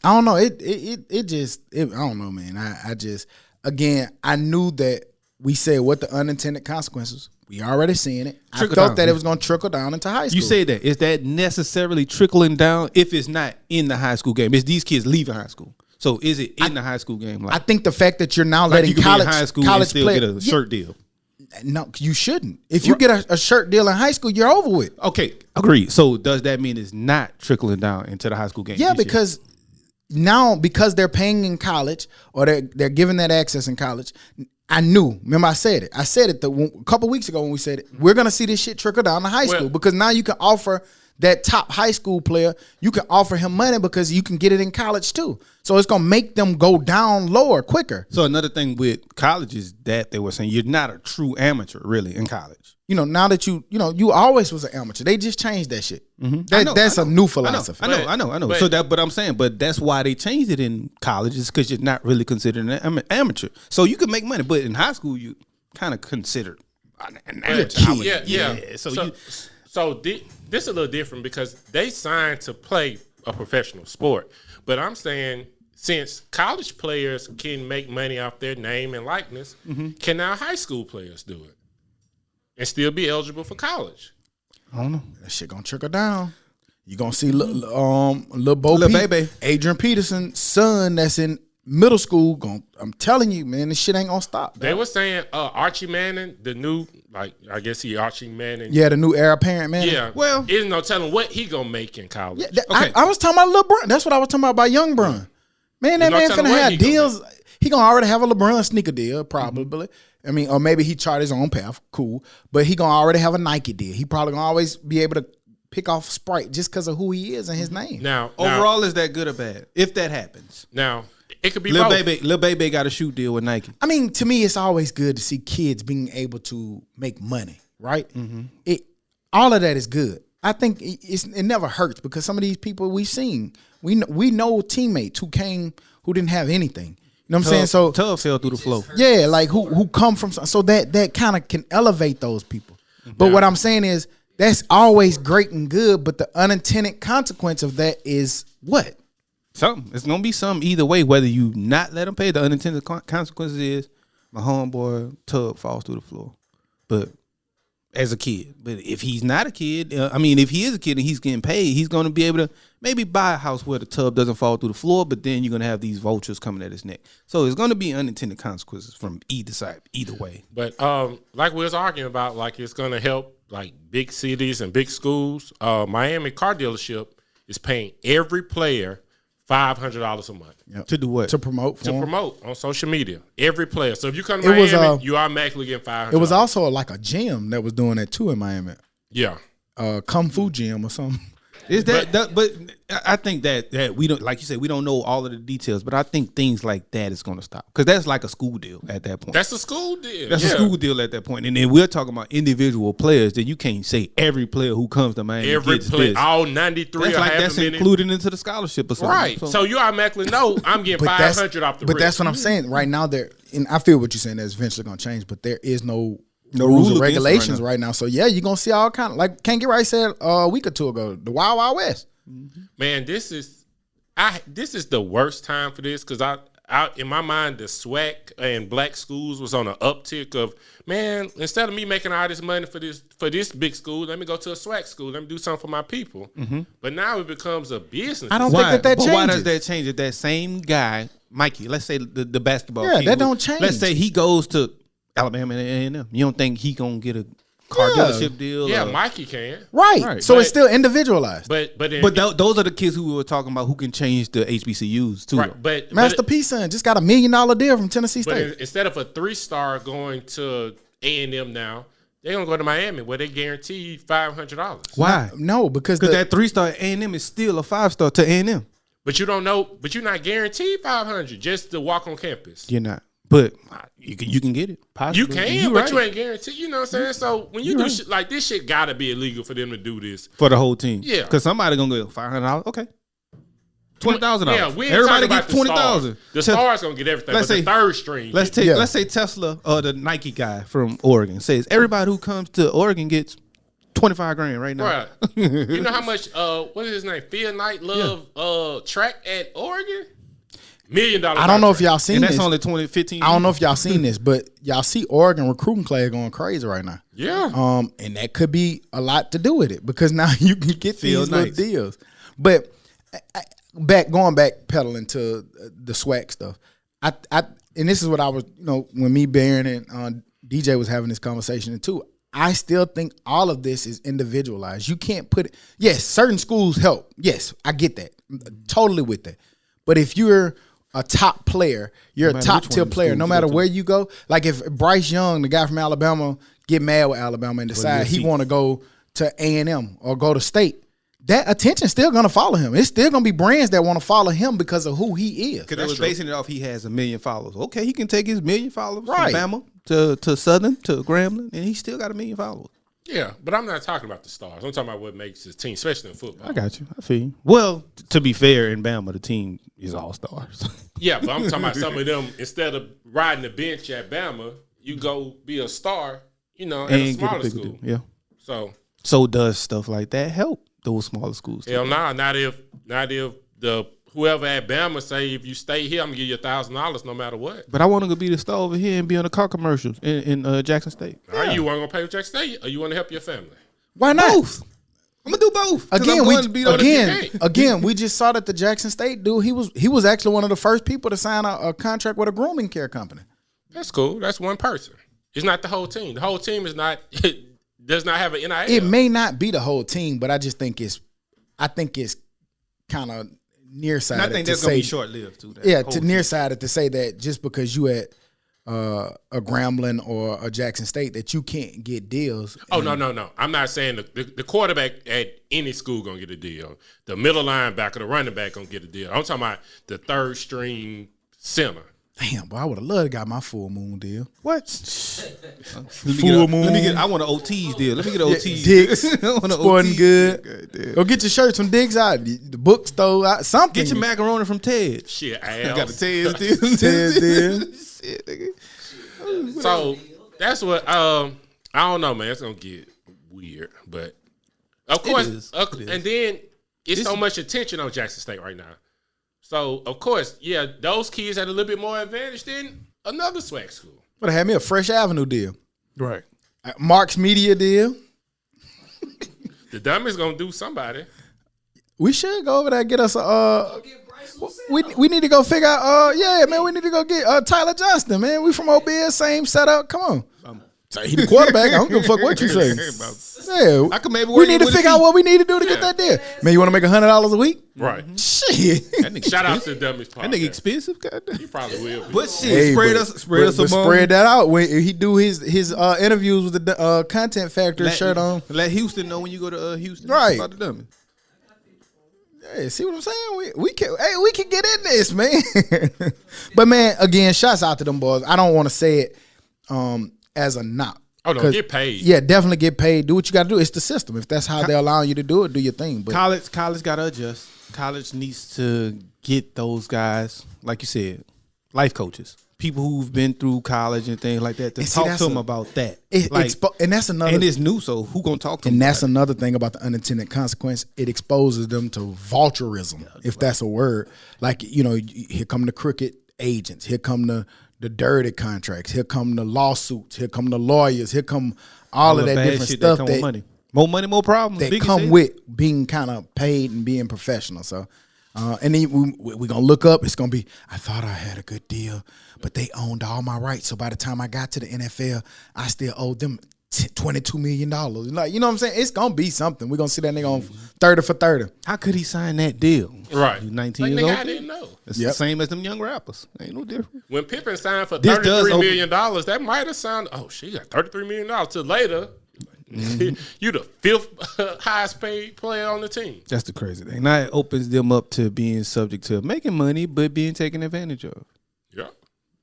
S3: I don't know. It just I don't know, man. I just, again, I knew that we said what the unintended consequences. We already seeing it. I thought that it was going to trickle down into high school.
S4: You say that. Is that necessarily trickling down if it's not in the high school game? It's these kids leaving high school. So is it in the high school game? Like,
S3: I think the fact that you're now
S4: like
S3: letting
S4: you
S3: college
S4: high school
S3: college
S4: and still
S3: play,
S4: get a shirt deal.
S3: No, you shouldn't. If you get a shirt deal in high school, you're over with.
S4: Okay, agreed. So does that mean it's not trickling down into the high school game?
S3: Yeah, because now they're paying in college or they're giving that access in college. I knew. Remember, I said it. I said it a couple weeks ago when we said it. We're gonna see this shit trickle down to high school because now you can offer that top high school player. You can offer him money because you can get it in college too. So it's gonna make them go down lower quicker.
S4: So another thing with college is that they were saying you're not a true amateur really in college.
S3: Now that you always was an amateur. They just changed that shit. Mm-hmm. That's a new philosophy.
S4: I know. But I'm saying, but that's why they changed it in college is because you're not really considered an amateur. So you can make money, but in high school you kind of considered an amateur.
S2: Yeah. So this is a little different because they signed to play a professional sport. But I'm saying since college players can make money off their name and likeness, can now high school players do it and still be eligible for college?
S3: I don't know. That shit gonna trickle down. You gonna see little baby Adrian Peterson's son that's in middle school. I'm telling you, man, this shit ain't gonna stop.
S2: They were saying Archie Manning, the new, I guess Archie Manning.
S3: Yeah, the new heir apparent, man.
S2: Yeah. Well, there's no telling what he gonna make in college.
S3: Yeah, I was talking about LeBron. That's what I was talking about young Bron. Man, that man finna have deals. He gonna already have a LeBron sneaker deal, probably. I mean, or maybe he charted his own path. Cool. But he gonna already have a Nike deal. He probably gonna always be able to pick off Sprite just because of who he is and his name.
S2: Now,
S4: overall, is that good or bad? If that happens.
S2: Now, it could be
S4: Lil
S2: both.
S4: Baby got a shoe deal with Nike.
S3: I mean, to me, it's always good to see kids being able to make money, right? Mm-hmm. All of that is good. I think it never hurts because some of these people we've seen, we know teammates who didn't have anything. You know what I'm saying? So
S4: Tub fell through the floor.
S3: Yeah, like who come from, so that kind of can elevate those people. But what I'm saying is that's always great and good, but the unintended consequence of that is what?
S4: Something. It's gonna be something either way. Whether you not let them pay, the unintended consequences is my homeboy Tub falls through the floor. But as a kid, but if he's not a kid, if he is a kid and he's getting paid, he's gonna be able to maybe buy a house where the tub doesn't fall through the floor. But then you're gonna have these vultures coming at his neck. So it's gonna be unintended consequences from either side, either way.
S2: But like we was arguing about, like it's gonna help like big cities and big schools. Miami car dealership is paying every player $500 a month.
S3: Yep.
S4: To do what?
S3: To promote
S2: on social media. Every player. So if you come to Miami, you automatically get $500.
S3: It was also like a gym that was doing that too in Miami.
S2: Yeah.
S3: Kung Fu gym or something.
S4: Is that but I think that we don't, like you said, we don't know all of the details, but I think things like that is going to stop because that's like a school deal at that point.
S2: That's a school deal.
S4: That's a school deal at that point. And then we're talking about individual players that you can't say every player who comes to Miami
S2: every
S4: gets
S2: player,
S4: this.
S2: all 93
S4: that's included into the scholarship or something.
S2: Right. So you automatically know I'm getting 500 off the
S3: But
S2: rip.
S3: that's what I'm saying. Right now, and I feel what you're saying, that's eventually going to change, but there is no rules or regulations right now. So yeah, you're going to see all kind of, like Can't Get Right said a week or two ago, the Wild Wild West.
S2: Man, this is the worst time for this because I in my mind, the SWAC and black schools was on an uptick of, man, instead of me making all this money for this big school, let me go to a SWAC school. Let me do something for my people. Mm-hmm. But now it becomes a business.
S3: I don't think that changes.
S4: Why does that change? If that same guy, Mikey, let's say the basketball
S3: kid, that don't change.
S4: Let's say he goes to Alabama and A&M. You don't think he gonna get a car dealership deal?
S2: Yeah, Mikey can.
S3: Right. So it's still individualized.
S2: But
S4: those are the kids who we were talking about who can change the HBCUs too.
S2: Right. But
S3: Master P son just got $1 million deal from Tennessee State.
S2: But instead of a 3-star going to A&M now, they're gonna go to Miami where they guarantee $500.
S3: Why? No, because
S4: that 3-star at A&M is still a 5-star to A&M.
S2: But you don't know. But you're not guaranteed $500 just to walk on campus.
S4: You're not. But you can get it. Possibly.
S2: You can, but you ain't guaranteed. You know what I'm saying? So when you do shit like this, shit gotta be illegal for them to do this
S4: for the whole team.
S2: Yeah,
S4: because somebody gonna get $500. Okay, $20,000.
S2: Yeah, we ain't
S4: everybody
S2: get
S4: get $20,000.
S2: The stars gonna get everything. Let's say the third string.
S4: Let's say Tesla or the Nike guy from Oregon says everybody who comes to Oregon gets $25,000 right now.
S2: Right. You know how much? What is his name? Phil Knight love track at Oregon. $1 million.
S3: I don't know if y'all seen this.
S4: And that's only 2015.
S3: I don't know if y'all seen this, but y'all see Oregon recruiting class going crazy right now.
S2: Yeah.
S3: And that could be a lot to do with it because now you can get these little deals. But going back pedaling to the SWAC stuff. And this is what I was, when me, Baron, and DJ was having this conversation too. I still think all of this is individualized. You can't put it. Yes, certain schools help. Yes, I get that. Totally with that. But if you're a top player, you're a top tier player, no matter where you go. Like if Bryce Young, the guy from Alabama, get mad with Alabama and decide he want to go to A&M or go to State, that attention's still going to follow him. It's still going to be brands that want to follow him because of who he is.
S4: Because they was basing it off he has 1 million followers. Okay, he can take his 1 million followers from Bama to Southern to Grambling, and he still got 1 million followers.
S2: Yeah, but I'm not talking about the stars. I'm talking about what makes his team, especially in football.
S4: I got you. I feel you. Well, to be fair, in Bama, the team is all stars.
S2: Yeah, but I'm talking about some of them, instead of riding the bench at Bama, you go be a star, at a smaller school.
S4: Yeah. So does stuff like that help those smaller schools?
S2: Hell no, not if the whoever at Bama say, if you stay here, I'm gonna give you $1,000 no matter what.
S4: But I want to go be the star over here and be on the car commercials in Jackson State.
S2: Yeah. You want to go pay with Jackson State, or you want to help your family?
S3: Why not?
S4: Both. I'm gonna do both.
S3: Again, we just saw that the Jackson State dude. He was actually one of the first people to sign a contract with a grooming care company.
S2: That's cool. That's one person. It's not the whole team. The whole team is not. Does not have an NIL.
S3: It may not be the whole team, but I just think it's kind of nearsighted.
S4: I think that's gonna be short lived too.
S3: To nearsighted to say that just because you at a Grambling or a Jackson State that you can't get deals.
S2: Oh no! I'm not saying the quarterback at any school gonna get a deal. The middle linebacker, the running back gonna get a deal. I'm talking about the third string center.
S3: Damn, boy, I would have loved to got my full moon deal.
S4: What?
S3: Full moon.
S4: I want an OT's deal. Let me get an OT's.
S3: Dick's. Sporting good. Go get your shirts from Dick's out. The bookstore, something.
S4: Get your macaroni from Ted.
S2: Shit,
S4: I got the Ted's deal.
S3: Ted's deal.
S4: Shit, nigga.
S2: So that's what I don't know, man. It's gonna get weird, but of course, it is. And then it's so much attention on Jackson State right now. So, of course, yeah, those kids had a little bit more advantage than another SWAC school.
S3: But I had me a Fresh Avenue deal.
S4: Right.
S3: Mark's Media deal.
S2: The Dummies going to do somebody.
S3: We should go over there and get us we need to go figure out, we need to go get Tyler Johnston, man. We from OBS, same setup. Come on. He the quarterback. I don't give a fuck what you say. Yeah,
S4: I could maybe
S3: we need to figure out what we need to do to get that deal. Man, you want to make $100 a week?
S2: Right.
S3: Shit.
S2: Shout out to the Dummies Podcast.
S4: That nigga expensive, goddamn.
S2: He probably will.
S4: But shit, spread us among.
S3: Spread that out when he do his interviews with the Content Factory shirt on.
S4: Let Houston know when you go to Houston.
S3: Right.
S4: About the Dummies.
S3: Hey, see what I'm saying? We can get in this, man. But man, again, shouts out to them boys. I don't want to say it as a knock.
S2: Oh no, get paid.
S3: Yeah, definitely get paid. Do what you got to do. It's the system. If that's how they're allowing you to do it, do your thing. But
S4: college got to adjust. College needs to get those guys, like you said, life coaches, people who've been through college and things like that, to talk to them about that.
S3: And that's another.
S4: And it's new, so who gonna talk to them?
S3: And that's another thing about the unintended consequence. It exposes them to vulturism, if that's a word. Like here come the crooked agents. Here come the dirty contracts. Here come the lawsuits. Here come the lawyers. Here come all of that different stuff
S4: that money. More money, more problems.
S3: That come with being kind of paid and being professional. So, and then we're going to look up. It's going to be, I thought I had a good deal, but they owned all my rights. So by the time I got to the NFL, I still owed them $22 million. Like, you know what I'm saying? It's going to be something. We're going to see that nigga on 30 for 30.
S4: How could he sign that deal?
S2: Right.
S4: He's 19
S2: like,
S4: years
S2: nigga,
S4: old.
S2: I didn't know.
S4: It's the same as them young rappers. Ain't no different.
S2: When Pippen signed for $33 million, that might have sounded, oh, she got $33 million. Till later, you the fifth highest paid player on the team.
S4: That's the crazy thing. Now it opens them up to being subject to making money, but being taken advantage of.
S2: Yeah.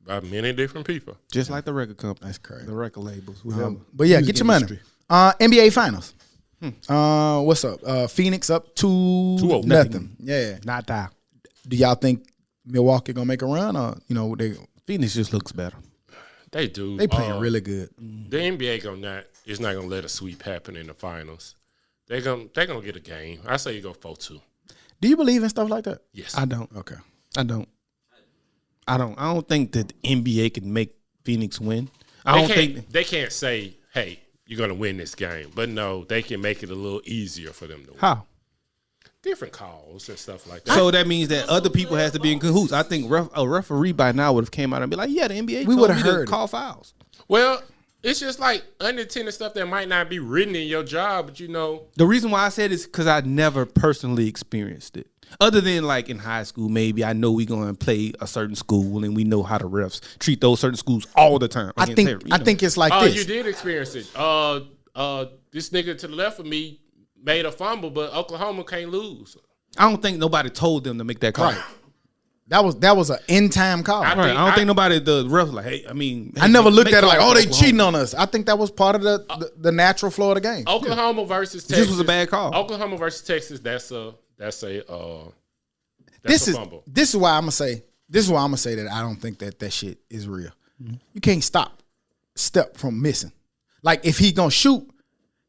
S2: By many different people.
S4: Just like the record company.
S3: That's crazy.
S4: The record labels. Whatever.
S3: But yeah, get your money. NBA Finals. What's up? Phoenix up 2-0. Nothing. Yeah.
S4: Not that.
S3: Do y'all think Milwaukee gonna make a run, or
S4: Phoenix just looks better?
S2: They do.
S3: They playing really good.
S2: The NBA is not gonna let a sweep happen in the finals. They're gonna get a game. I say you go 4-2.
S3: Do you believe in stuff like that?
S2: Yes.
S4: I don't.
S3: Okay.
S4: I don't think that the NBA can make Phoenix win. I don't think
S2: they can't say, hey, you're going to win this game. But no, they can make it a little easier for them to win.
S4: How?
S2: Different calls and stuff like that.
S4: So that means that other people has to be in cahoots. I think a referee by now would have came out and be like, yeah, the NBA
S3: we would have heard
S4: to call fouls.
S2: Well, it's just like unintended stuff that might not be written in your job, but
S4: The reason why I said it is because I never personally experienced it. Other than like in high school, maybe I know we going to play a certain school and we know how the refs treat those certain schools all the time.
S3: I think it's like this.
S2: You did experience it. This nigga to the left of me made a fumble, but Oklahoma can't lose.
S4: I don't think nobody told them to make that call.
S3: Right. That was an in-time call.
S4: I don't think nobody, the refs like, hey,
S3: I never looked at it like, they cheating on us. I think that was part of the natural flow of the game.
S2: Oklahoma versus Texas.
S4: This was a bad call.
S2: Oklahoma versus Texas, that's a fumble.
S3: This is why I'm gonna say that I don't think that shit is real. Mm-hmm. You can't step from missing. Like if he gonna shoot,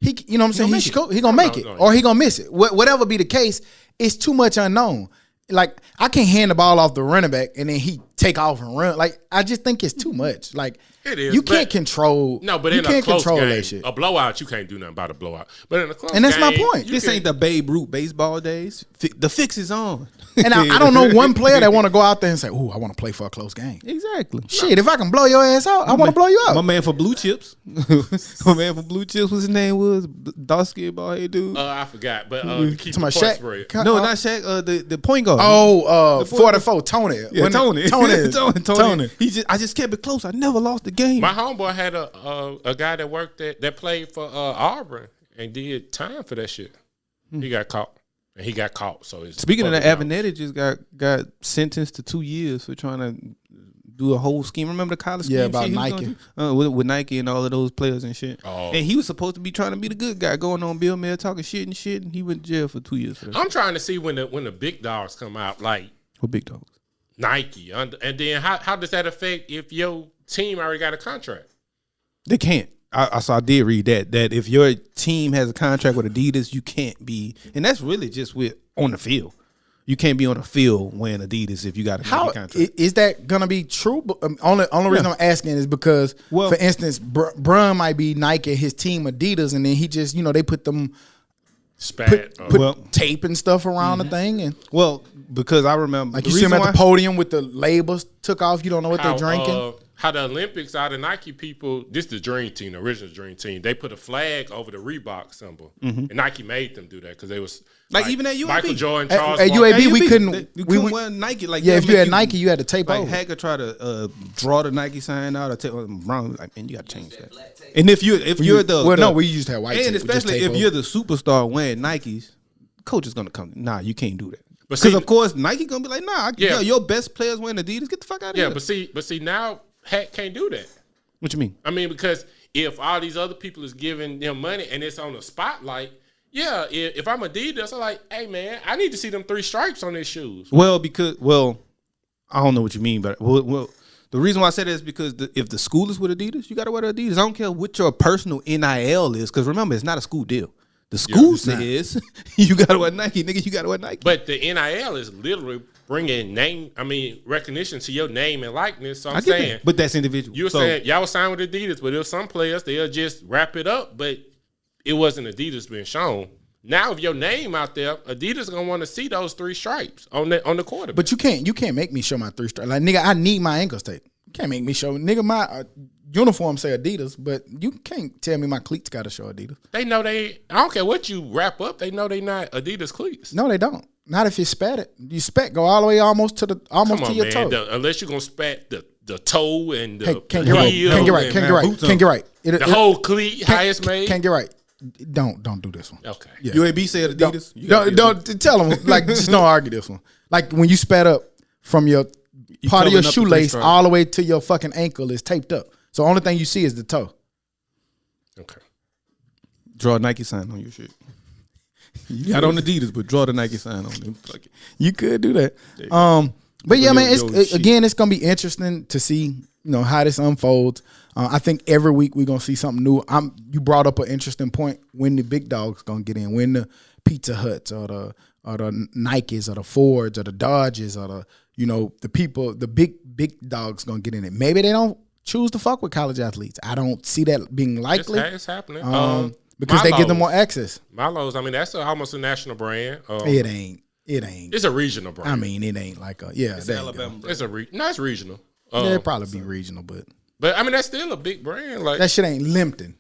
S3: he gonna make it or he gonna miss it. Whatever be the case, it's too much unknown. Like I can't hand the ball off the running back and then he take off and run. Like I just think it's too much. Like
S2: it is.
S3: You can't control.
S2: No, but
S3: you
S2: in
S3: can't
S2: a close
S3: control
S2: game,
S3: that shit.
S2: A blowout, you can't do nothing about a blowout. But in a close
S3: and that's
S2: game,
S3: my point.
S4: This ain't the Babe Ruth baseball days. The fix is on.
S3: And I don't know one player that want to go out there and say, "Ooh, I want to play for a close game."
S4: Exactly.
S3: Shit, if I can blow your ass out, I want to blow you out.
S4: My man for Blue Chips. My man for Blue Chips, what's his name was? Dark-skinned ball head dude.
S2: I forgot. But keep
S3: to
S2: the
S3: my
S2: point
S3: Shaq.
S2: spread.
S4: No, not Shaq. The point guard.
S3: 44, Tony.
S4: Yeah, Tony.
S3: Tony.
S4: I just kept it close. I never lost the game.
S2: My homeboy had a guy that worked that played for Auburn and did time for that shit. He got caught. And he got caught. So it's
S4: speaking of that, Avanetti just got sentenced to 2 years for trying to do a whole scheme. Remember the college scheme?
S3: Yeah, about Nike.
S4: With Nike and all of those players and shit.
S2: Oh.
S4: And he was supposed to be trying to be the good guy, going on Bill Mayer talking shit, and he went to jail for 2 years for that.
S2: I'm trying to see when the big dogs come out, like
S4: what big dogs?
S2: Nike. And then how does that affect if your team already got a contract?
S4: They can't. I did read that if your team has a contract with Adidas, you can't be, and that's really just on the field. You can't be on the field wearing Adidas if you got a Nike contract.
S3: Is that gonna be true? Only reason I'm asking is because, for instance, Brun might be Nike, his team Adidas, and then he just they put them put tape and stuff around the thing, and
S4: because I remember
S3: like you see them at the podium with the labels took off. You don't know what they're drinking.
S2: How the Olympics, how the Nike people, this is the Dream Team, the original Dream Team, they put a flag over the Reebok symbol. And Nike made them do that because they was
S4: like even at UAB.
S2: Michael Jordan, Charles
S3: at UAB, we couldn't
S4: wear Nike. Like
S3: if you had Nike, you had to tape over.
S4: Hacker try to draw the Nike sign out or take wrong. Like, man, you got to change that. And if you're
S3: we used to have white tape.
S4: And especially if you're the superstar wearing Nikes, coach is gonna come. Nah, you can't do that. Because of course Nike gonna be like, nah, your best players wearing Adidas. Get the fuck out of here.
S2: Yeah, but see now. Hack can't do that.
S4: What you mean?
S2: I mean, because if all these other people is giving them money and it's on the spotlight, if I'm Adidas, I'm like, hey man, I need to see them 3 stripes on their shoes.
S4: Well, I don't know what you mean, but the reason why I said that is because if the school is with Adidas, you got to wear the Adidas. I don't care what your personal NIL is, because remember, it's not a school deal. The school says you got to wear Nike, nigga. You got to wear Nike.
S2: But the NIL is literally bringing recognition to your name and likeness. So I'm
S4: I get
S2: saying,
S4: that, but that's individual.
S2: you were saying y'all was signed with Adidas, but if some players they'll just wrap it up, but it wasn't Adidas being shown. Now, if your name out there, Adidas gonna want to see those 3 stripes on the quarterback.
S3: But you can't make me show my 3 stripes. Like nigga, I need my ankles tape. You can't make me show nigga my uniform say Adidas, but you can't tell me my cleats got to show Adidas.
S2: They know I don't care what you wrap up. They know they not Adidas cleats.
S3: No, they don't. Not if you spat it. You spat go all the way almost to your toe.
S2: Unless you're gonna spat the toe and the
S3: can't get right.
S2: heel.
S3: Can't get right. Can't get right.
S2: The whole cleat, highest made.
S3: Can't get right. Don't do this one.
S2: Okay.
S3: Yeah.
S4: UAB said Adidas.
S3: Don't tell them. Like, just don't argue this one. Like when you spat up from your part of your shoelace all the way to your fucking ankle is taped up. So the only thing you see is the toe.
S2: Okay.
S4: Draw a Nike sign on your shit. You got on Adidas, but draw the Nike sign on them.
S3: You could do that. But yeah, man, it's gonna be interesting to see, how this unfolds. I think every week we're gonna see something new. You brought up an interesting point. When the big dogs gonna get in? When the Pizza Huts or the Nikes or the Fords or the Dodges or the people, the big dogs gonna get in it. Maybe they don't choose to fuck with college athletes. I don't see that being likely.
S2: It's happening.
S3: Because they give them more access.
S2: Milo's, that's almost a national brand.
S3: It ain't.
S2: It's a regional brand.
S3: I mean, it ain't like
S4: it's Alabama.
S2: It's it's regional.
S3: It'd probably be regional, but
S2: that's still a big brand. Like
S3: that shit ain't Limpton.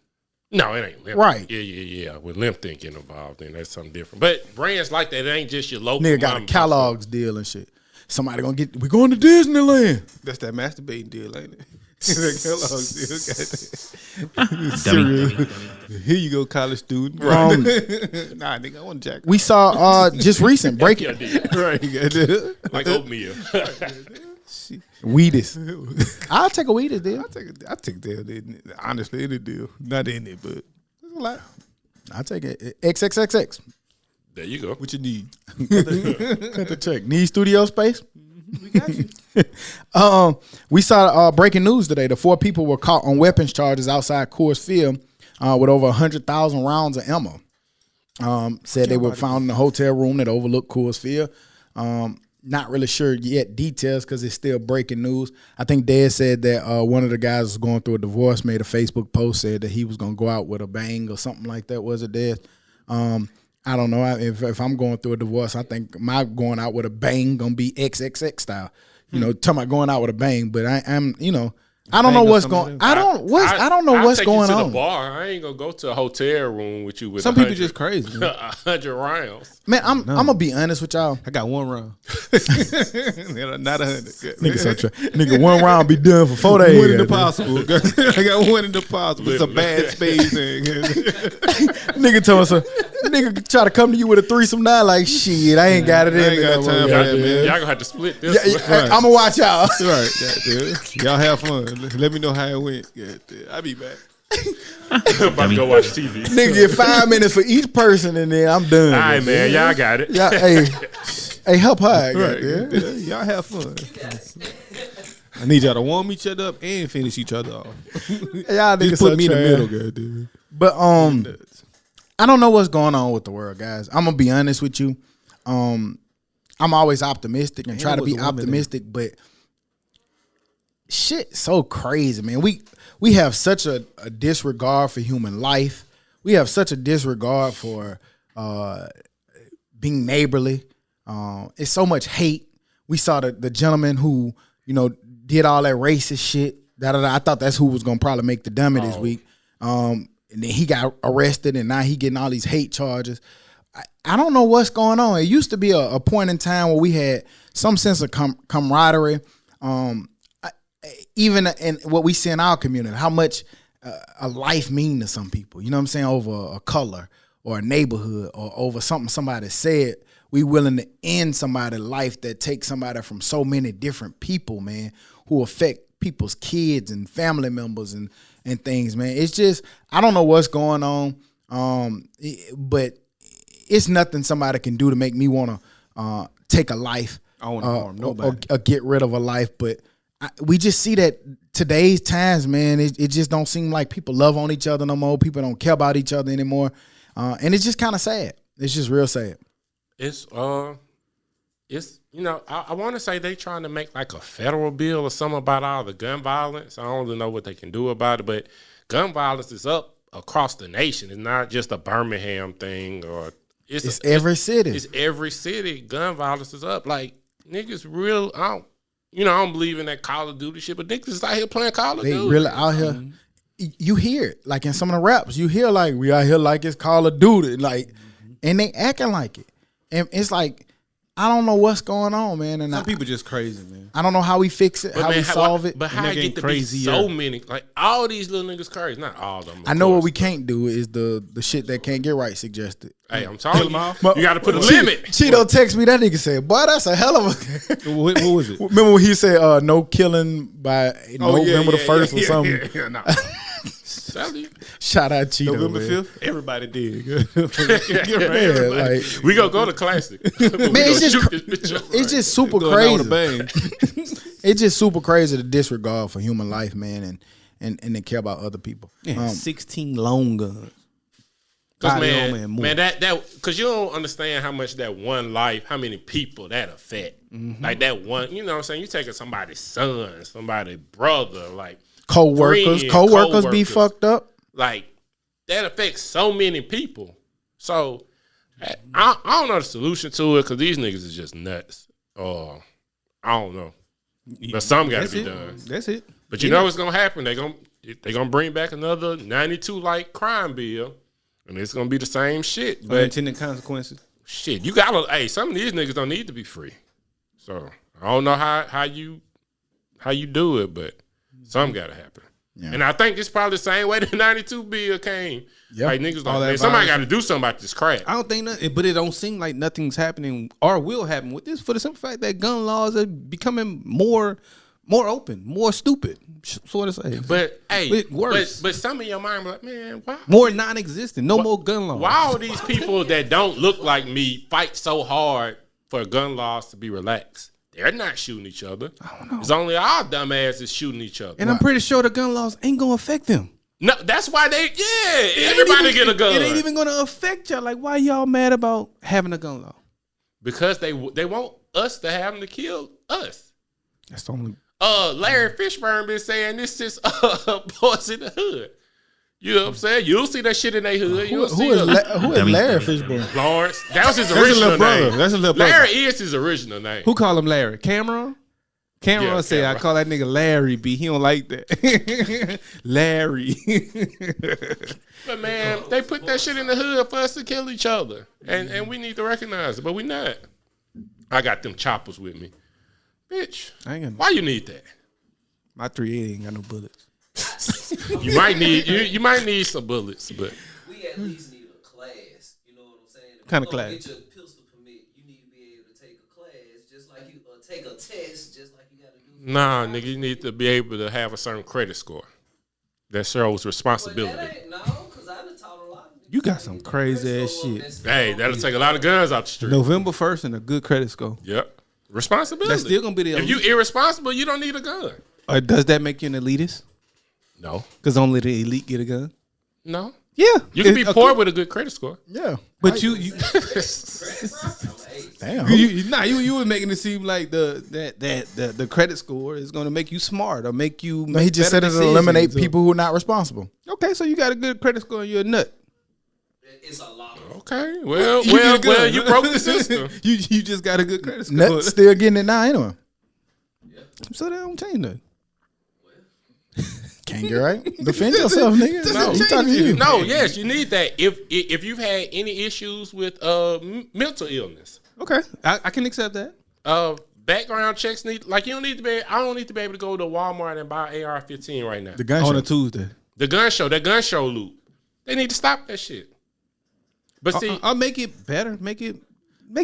S2: No, it ain't Limpton.
S3: Right.
S2: Yeah. With Limpton getting involved, then that's something different. But brands like that, it ain't just your local.
S3: Nigga got a Kellogg's deal and shit. Somebody we're going to Disneyland.
S4: That's that masturbating deal, ain't it? Kellogg's deal. Here you go, college student.
S3: Right.
S4: Nah, nigga, I want Jack.
S3: We saw just recent breaking.
S4: Right.
S2: Like oatmeal.
S3: Wheaties. I'll take a Wheaties deal.
S4: I take that. Honestly, any deal. Not in it, but there's a lot.
S3: I'll take it. XXXX.
S2: There you go.
S4: What you need?
S3: Cut the check. Need studio space?
S4: We got you.
S3: We saw breaking news today. The 4 people were caught on weapons charges outside Coors Field with over 100,000 rounds of ammo. Said they were found in a hotel room that overlooked Coors Field. Not really sure yet details because it's still breaking news. I think Dad said that one of the guys was going through a divorce, made a Facebook post, said that he was going to go out with a bang or something like that. Was it, Dad? I don't know. If I'm going through a divorce, I think my going out with a bang going to be XXX style. Talking about going out with a bang, but I'm I don't know what's going. I don't know what's going on.
S2: To the bar. I ain't gonna go to a hotel room with you with
S4: some people just crazy.
S2: 100 rounds.
S3: Man, I'm gonna be honest with y'all.
S4: I got 1 round, not 100.
S3: Nigga, 1 round be done for 4 days.
S4: 1 in the possible. I got 1 in the possible. It's a bad space.
S3: Nigga told us, nigga try to come to you with a threesome now. Like shit, I ain't got it in.
S4: I ain't got time for that, man.
S2: Y'all gonna have to split this.
S3: I'm gonna watch y'all.
S4: Right, y'all have fun. Let me know how it went. I'll be back.
S2: I'm about to go watch TV.
S3: Nigga, get 5 minutes for each person, and then I'm done.
S2: All right, man. Y'all got it.
S3: Hey, help her.
S4: Right. Y'all have fun. I need y'all to warm each other up and finish each other off.
S3: Y'all niggas
S4: just put me in the middle, goddamn.
S3: But I don't know what's going on with the world, guys. I'm gonna be honest with you. I'm always optimistic and try to be optimistic, but shit so crazy, man. We have such a disregard for human life. We have such a disregard for being neighborly. It's so much hate. We saw the gentleman who, did all that racist shit. I thought that's who was gonna probably make the dummy this week. And then he got arrested, and now he getting all these hate charges. I don't know what's going on. It used to be a point in time where we had some sense of camaraderie. Even in what we see in our community, how much a life mean to some people, you know what I'm saying, over a color or a neighborhood or over something somebody said. We willing to end somebody's life that takes somebody from so many different people, man, who affect people's kids and family members and things, man. It's just, I don't know what's going on, but it's nothing somebody can do to make me want to take a life or get rid of a life, but we just see that today's times, man, it just don't seem like people love on each other no more. People don't care about each other anymore. And it's just kind of sad. It's just real sad.
S2: It's it's, I want to say they trying to make like a federal bill or something about all the gun violence. I don't really know what they can do about it, but gun violence is up across the nation. It's not just a Birmingham thing, or it's
S3: every city.
S2: It's every city. Gun violence is up. Like, niggas real, I don't believe in that Call of Duty shit, but niggas is out here playing Call of Duty.
S3: They really out here. You hear it, like in some of the raps, you hear like, we out here like it's Call of Duty, like, and they acting like it. And it's like, I don't know what's going on, man. And
S4: some people just crazy, man.
S3: I don't know how we fix it, how we solve it.
S2: But how it get to be so many, like all these little niggas crazy. Not all of them.
S3: I know what we can't do is the shit that can't get right suggested.
S2: Hey, I'm telling you, you got to put a limit.
S3: Cheeto text me, that nigga said, boy, that's a hell of a...
S4: What was it?
S3: Remember when he said no killing by November the 1st or something?
S2: Yeah, no.
S3: Shout out Cheeto,
S4: November
S3: man.
S4: 5th, everybody did.
S3: Like,
S2: we gonna go to Classic. Man,
S3: it's just super crazy. It's just super crazy the disregard for human life, man, and they care about other people.
S4: 16 long guns.
S2: Cause man, that because you don't understand how much that one life, how many people that affect. Mm-hmm. Like that one, you know what I'm saying? You taking somebody's son, somebody's brother, like co-workers be fucked up. Like, that affects so many people. So, I don't know the solution to it, because these niggas is just nuts. I don't know. But something got to be done.
S4: That's it.
S2: But you know what's going to happen? They're gonna bring back another 92-like crime bill, and it's going to be the same shit. But
S4: unintended consequences.
S2: Shit, you got to, some of these niggas don't need to be free. So, I don't know how you do it, but something got to happen. Yeah. And I think it's probably the same way the 92 bill came. Yep. Like, niggas like, man, somebody got to do something about this crap.
S4: I don't think nothing, but it don't seem like nothing's happening or will happen with this, for the simple fact that gun laws are becoming more open, more stupid, so to say.
S2: But, hey,
S4: worse.
S2: But some of your mind be like, man, why?
S4: More non-existent, more gun laws.
S2: Why all these people that don't look like me fight so hard for gun laws to be relaxed? They're not shooting each other.
S4: I don't know.
S2: It's only our dumbasses shooting each other.
S4: And I'm pretty sure the gun laws ain't gonna affect them.
S2: No, that's why everybody get a gun.
S4: It ain't even gonna affect y'all. Like, why y'all mad about having a gun law?
S2: Because they want us to have them to kill us.
S4: That's the only.
S2: Larry Fishburne been saying this is Boys in the Hood. You know what I'm saying? You'll see that shit in their hood.
S3: Who is Larry Fishburne?
S2: Lawrence. That was his original name.
S4: That's a little brother.
S2: Larry is his original name.
S4: Who call him Larry? Cameron? Cameron said, I call that nigga Larry B. He don't like that. Larry.
S2: But man, they put that shit in the hood for us to kill each other. And we need to recognize it, but we not. I got them choppers with me. Bitch, why you need that?
S4: My 380 ain't got no bullets.
S2: You might need some bullets, but
S6: we at least need a class. You know what I'm saying? If
S4: kind of
S6: you
S4: class?
S6: Get your pistol permit. You need to be able to take a class, just like you take a test, just like you got to do.
S2: Nah, nigga, you need to be able to have a certain credit score that shows responsibility.
S6: Because I done taught a lot.
S4: You got some crazy ass shit.
S2: Hey, that'll take a lot of guns out the street.
S4: November 1st and a good credit score.
S2: Yep. Responsibility.
S4: That's still gonna be the elite.
S2: If you irresponsible, you don't need a gun.
S4: Does that make you an elitist?
S2: No.
S4: Because only the elite get a gun?
S2: No.
S4: Yeah.
S2: You can be poor with a good credit score.
S3: Yeah.
S4: But you
S3: damn.
S4: You were making it seem like the credit score is gonna make you smart or make you
S3: No, he just said it'll eliminate people who are not responsible.
S4: Okay, so you got a good credit score and you're a nut.
S6: It's a lot.
S2: Okay. Well, you broke the system.
S4: you just got a good credit score.
S3: Nuts still getting it now anyway.
S6: Yeah.
S4: So that don't change nothing.
S3: Can't get right. Defend yourself, nigga.
S2: No,
S3: he talking to you.
S2: No, yes, you need that. If you've had any issues with mental illness,
S4: okay, I can accept that.
S2: Background checks need I don't need to be able to go to Walmart and buy an AR-15 right now.
S3: The gun
S4: on
S3: show.
S4: a Tuesday.
S2: That gun show loop. They need to stop that shit. But see,
S4: I'll make it better. Make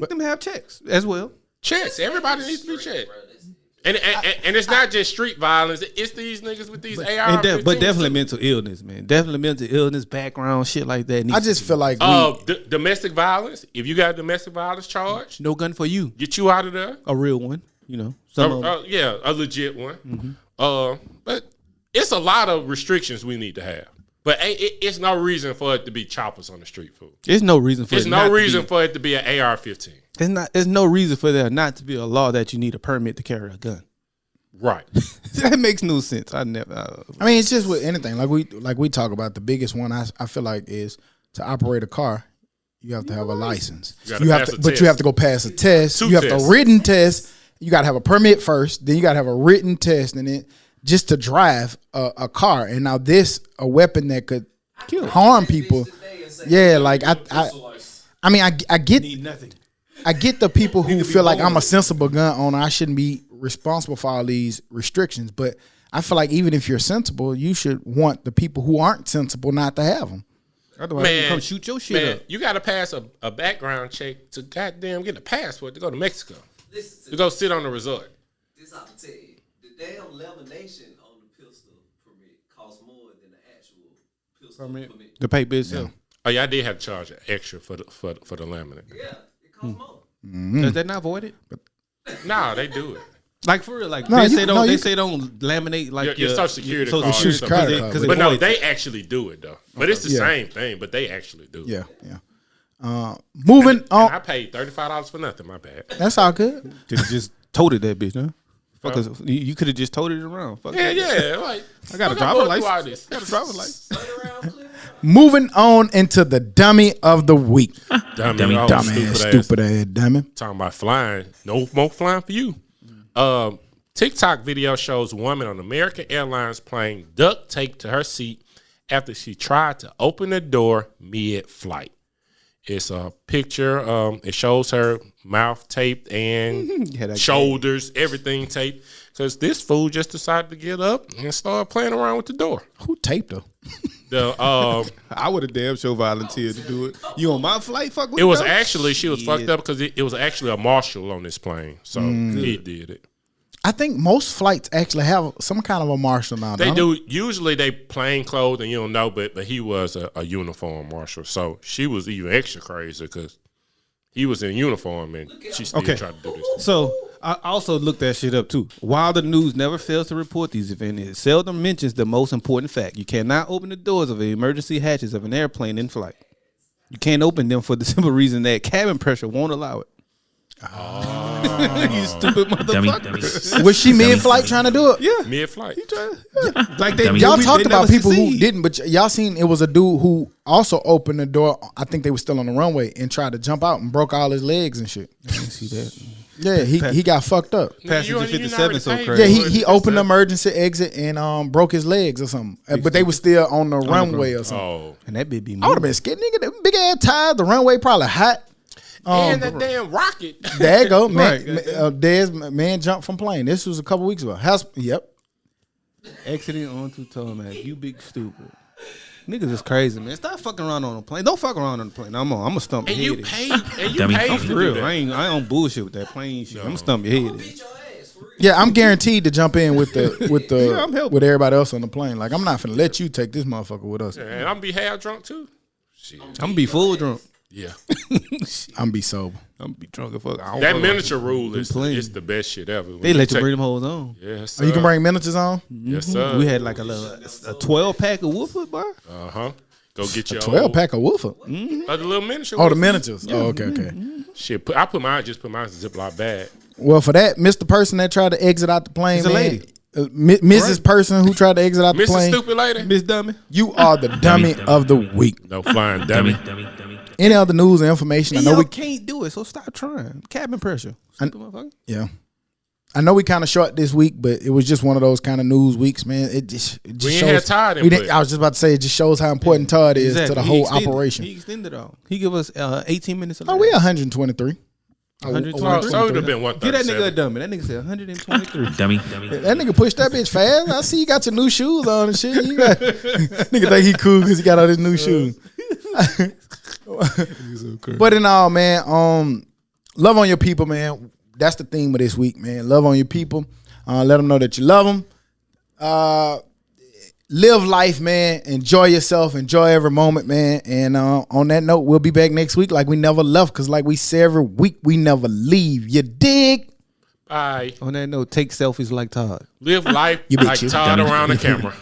S4: them have checks as well.
S2: Checks. Everybody needs to be checked. And it's not just street violence. It's these niggas with these AR-15s.
S4: But definitely mental illness, man. Definitely mental illness, background, shit like that.
S3: I just feel like
S2: domestic violence. If you got a domestic violence charge,
S4: no gun for you.
S2: Get you out of there.
S4: A real one, you know.
S2: A legit one. Mm-hmm. But it's a lot of restrictions we need to have. But it's no reason for it to be choppers on the street, fool.
S4: There's no reason for
S2: There's
S4: it
S2: no
S4: not
S2: reason
S4: to be,
S2: for it to be an AR-15.
S4: There's no reason for there not to be a law that you need a permit to carry a gun.
S2: Right.
S4: That makes no sense. I mean,
S3: it's just with anything. Like we talk about, the biggest one I feel like is to operate a car, you have to have a license.
S2: You have
S3: to go pass a test.
S2: Two
S3: you have
S2: tests.
S3: a written test. You got to have a permit first. Then you got to have a written test, and then just to drive a car. And now a weapon that could harm people. Yeah, like I get
S4: need nothing.
S3: I get the people who feel like I'm a sensible gun owner. I shouldn't be responsible for all these restrictions. But I feel like even if you're sensible, you should want the people who aren't sensible not to have them.
S4: Otherwise, you come shoot your shit up.
S2: You got to pass a background check to goddamn get a passport to go to Mexico. To go sit on the resort.
S6: This I can tell you. The damn lamination on the pistol permit costs more than the actual pistol permit.
S4: The paper itself.
S2: Oh yeah, I did have to charge extra for the laminate.
S6: Yeah, it costs more.
S4: Does that not void it?
S2: Nah, they do it.
S4: Like for real, like
S3: No,
S4: they
S3: you-
S4: say
S3: no,
S4: don't
S3: you-
S4: they say don't laminate like
S2: Your social security
S4: social
S2: card.
S3: Social
S4: security
S3: security
S4: because
S3: card.
S2: But no,
S4: voids
S2: they
S4: it.
S2: actually do it though. But it's the
S3: Yeah.
S2: same thing. But they actually do.
S3: Yeah. Moving
S2: And I
S3: on.
S2: paid $35 for nothing. My bad.
S3: That's all good.
S4: Could have just toted that bitch, huh? Fuckers, you could have just toted it around. Fuck
S2: Yeah,
S4: that.
S2: yeah. Like
S4: I got a
S2: fuck,
S4: driver
S2: I'm going through all
S4: license.
S2: this.
S4: Got a driver license.
S3: Moving on into the dummy of the week.
S2: Dummy,
S3: Stupid ass dummy.
S2: Talking about flying. No more flying for you. TikTok video shows woman on American Airlines plane duct taped to her seat after she tried to open the door mid-flight. It's a picture. It shows her mouth taped and shoulders, everything taped. Because this fool just decided to get up and start playing around with the door.
S3: Who taped her?
S4: I would have damn sure volunteered to do it. You on my flight? Fuck with
S2: It was
S4: me,
S2: actually, she was fucked up because it was actually a marshal on this plane. So he did it.
S3: I think most flights actually have some kind of a marshal now.
S2: They
S3: don't
S2: do. Usually they plain clothes and you don't know, but he was a uniform marshal. So she was even extra crazy because he was in uniform and she still tried to do this.
S4: So I also looked that shit up too. While the news never fails to report these events, it seldom mentions the most important fact. You cannot open the doors of the emergency hatches of an airplane in flight. You can't open them for the simple reason that cabin pressure won't allow it. You stupid motherfucker.
S3: Was she mid-flight trying to do it?
S4: Yeah.
S2: Mid-flight.
S4: Like they
S3: Y'all talked about people who
S4: did.
S3: didn't, but y'all seen it was a dude who also opened the door. I think they were still on the runway and tried to jump out and broke all his legs and shit.
S4: I didn't see that.
S3: Yeah, he got fucked up.
S4: Passenger
S2: You
S4: 57 so
S2: already
S4: crazy.
S3: Yeah,
S2: paid.
S3: he opened the emergency exit and broke his legs or something. But they were still on the runway or something.
S2: Oh.
S4: And that bitch be
S3: I would have been scared, nigga. Them big ass tires. The runway probably hot.
S2: And that damn rocket.
S3: There you go, man.
S4: Right.
S3: Des man jumped from plane. This was a couple weeks ago. Yep.
S4: Exiting onto tarmac. You big stupid. Niggas is crazy, man. Stop fucking around on a plane. Don't fuck around on the plane. I'm gonna stump your
S2: And
S4: head.
S2: you paid. And you
S7: Dummy.
S2: paid
S7: I'm
S2: to
S4: For
S2: do
S4: real.
S2: that.
S4: I ain't on bullshit with that plane shit. I'm gonna stump your head.
S6: Beat your ass for real.
S3: Yeah, I'm guaranteed to jump in with the
S4: Yeah, I'm helping.
S3: with everybody else on the plane. Like I'm not finna let you take this motherfucker with us.
S2: And I'm gonna be half drunk too. Shit.
S4: I'm gonna be full drunk.
S2: Yeah.
S3: I'm be sober.
S4: I'm gonna be drunk as fuck. I don't
S2: That
S4: fuck
S2: miniature rule
S4: Them
S2: is
S4: planes.
S2: the best shit ever. When
S4: They let you
S2: take-
S4: bring them hoes on.
S2: Yes,
S3: Oh, you can bring miniatures on.
S2: Yes, sir.
S4: We had like a 12 pack of Wooford bar.
S2: Go get your
S3: 12 pack of woofer.
S2: the little miniature.
S3: Oh, the
S2: one.
S3: miniatures. Oh, okay.
S2: Shit, I put mine in a Ziploc bag.
S3: Well, for that, Mr. Person that tried to exit out the plane,
S4: It's a
S3: man,
S4: lady.
S3: Mrs. Person who tried to exit out the
S2: Mrs.
S3: plane,
S2: Stupid Lady.
S4: Miss Dummy.
S3: you are the dummy of the week.
S2: No flying dummy.
S3: Any other news or information? I know
S4: Y'all
S3: we
S4: can't do it, so stop trying. Cabin pressure. Stupid motherfucker.
S3: Yeah. I know we kind of short this week, but it was just one of those kind of news weeks, man. It just
S2: We ain't
S3: shows.
S2: had Todd
S3: we didn't-
S2: input.
S3: I was just about to say it just shows how important Todd is to
S4: Exactly.
S3: the
S4: He
S3: whole
S4: extended-
S3: operation.
S4: He extended all. He give us 18 minutes of
S3: Oh, we 123.
S4: 123.
S2: So it would have been
S4: Get that nigga a
S2: 137.
S4: dummy. That nigga said 123.
S7: Dummy.
S3: That nigga pushed that bitch fast. I see you got your new shoes on and shit. You got, nigga think he cool because he got all his new shoes. But in all, man, love on your people, man. That's the theme of this week, man. Love on your people. Let them know that you love them. Live life, man. Enjoy yourself. Enjoy every moment, man. And on that note, we'll be back next week like we never left, because like we say every week, we never leave. You dig?
S2: Bye.
S4: On that note, take selfies like Todd.
S2: Live life
S3: You bitch,
S2: like
S3: you
S2: Todd
S7: dummy.
S2: around the camera.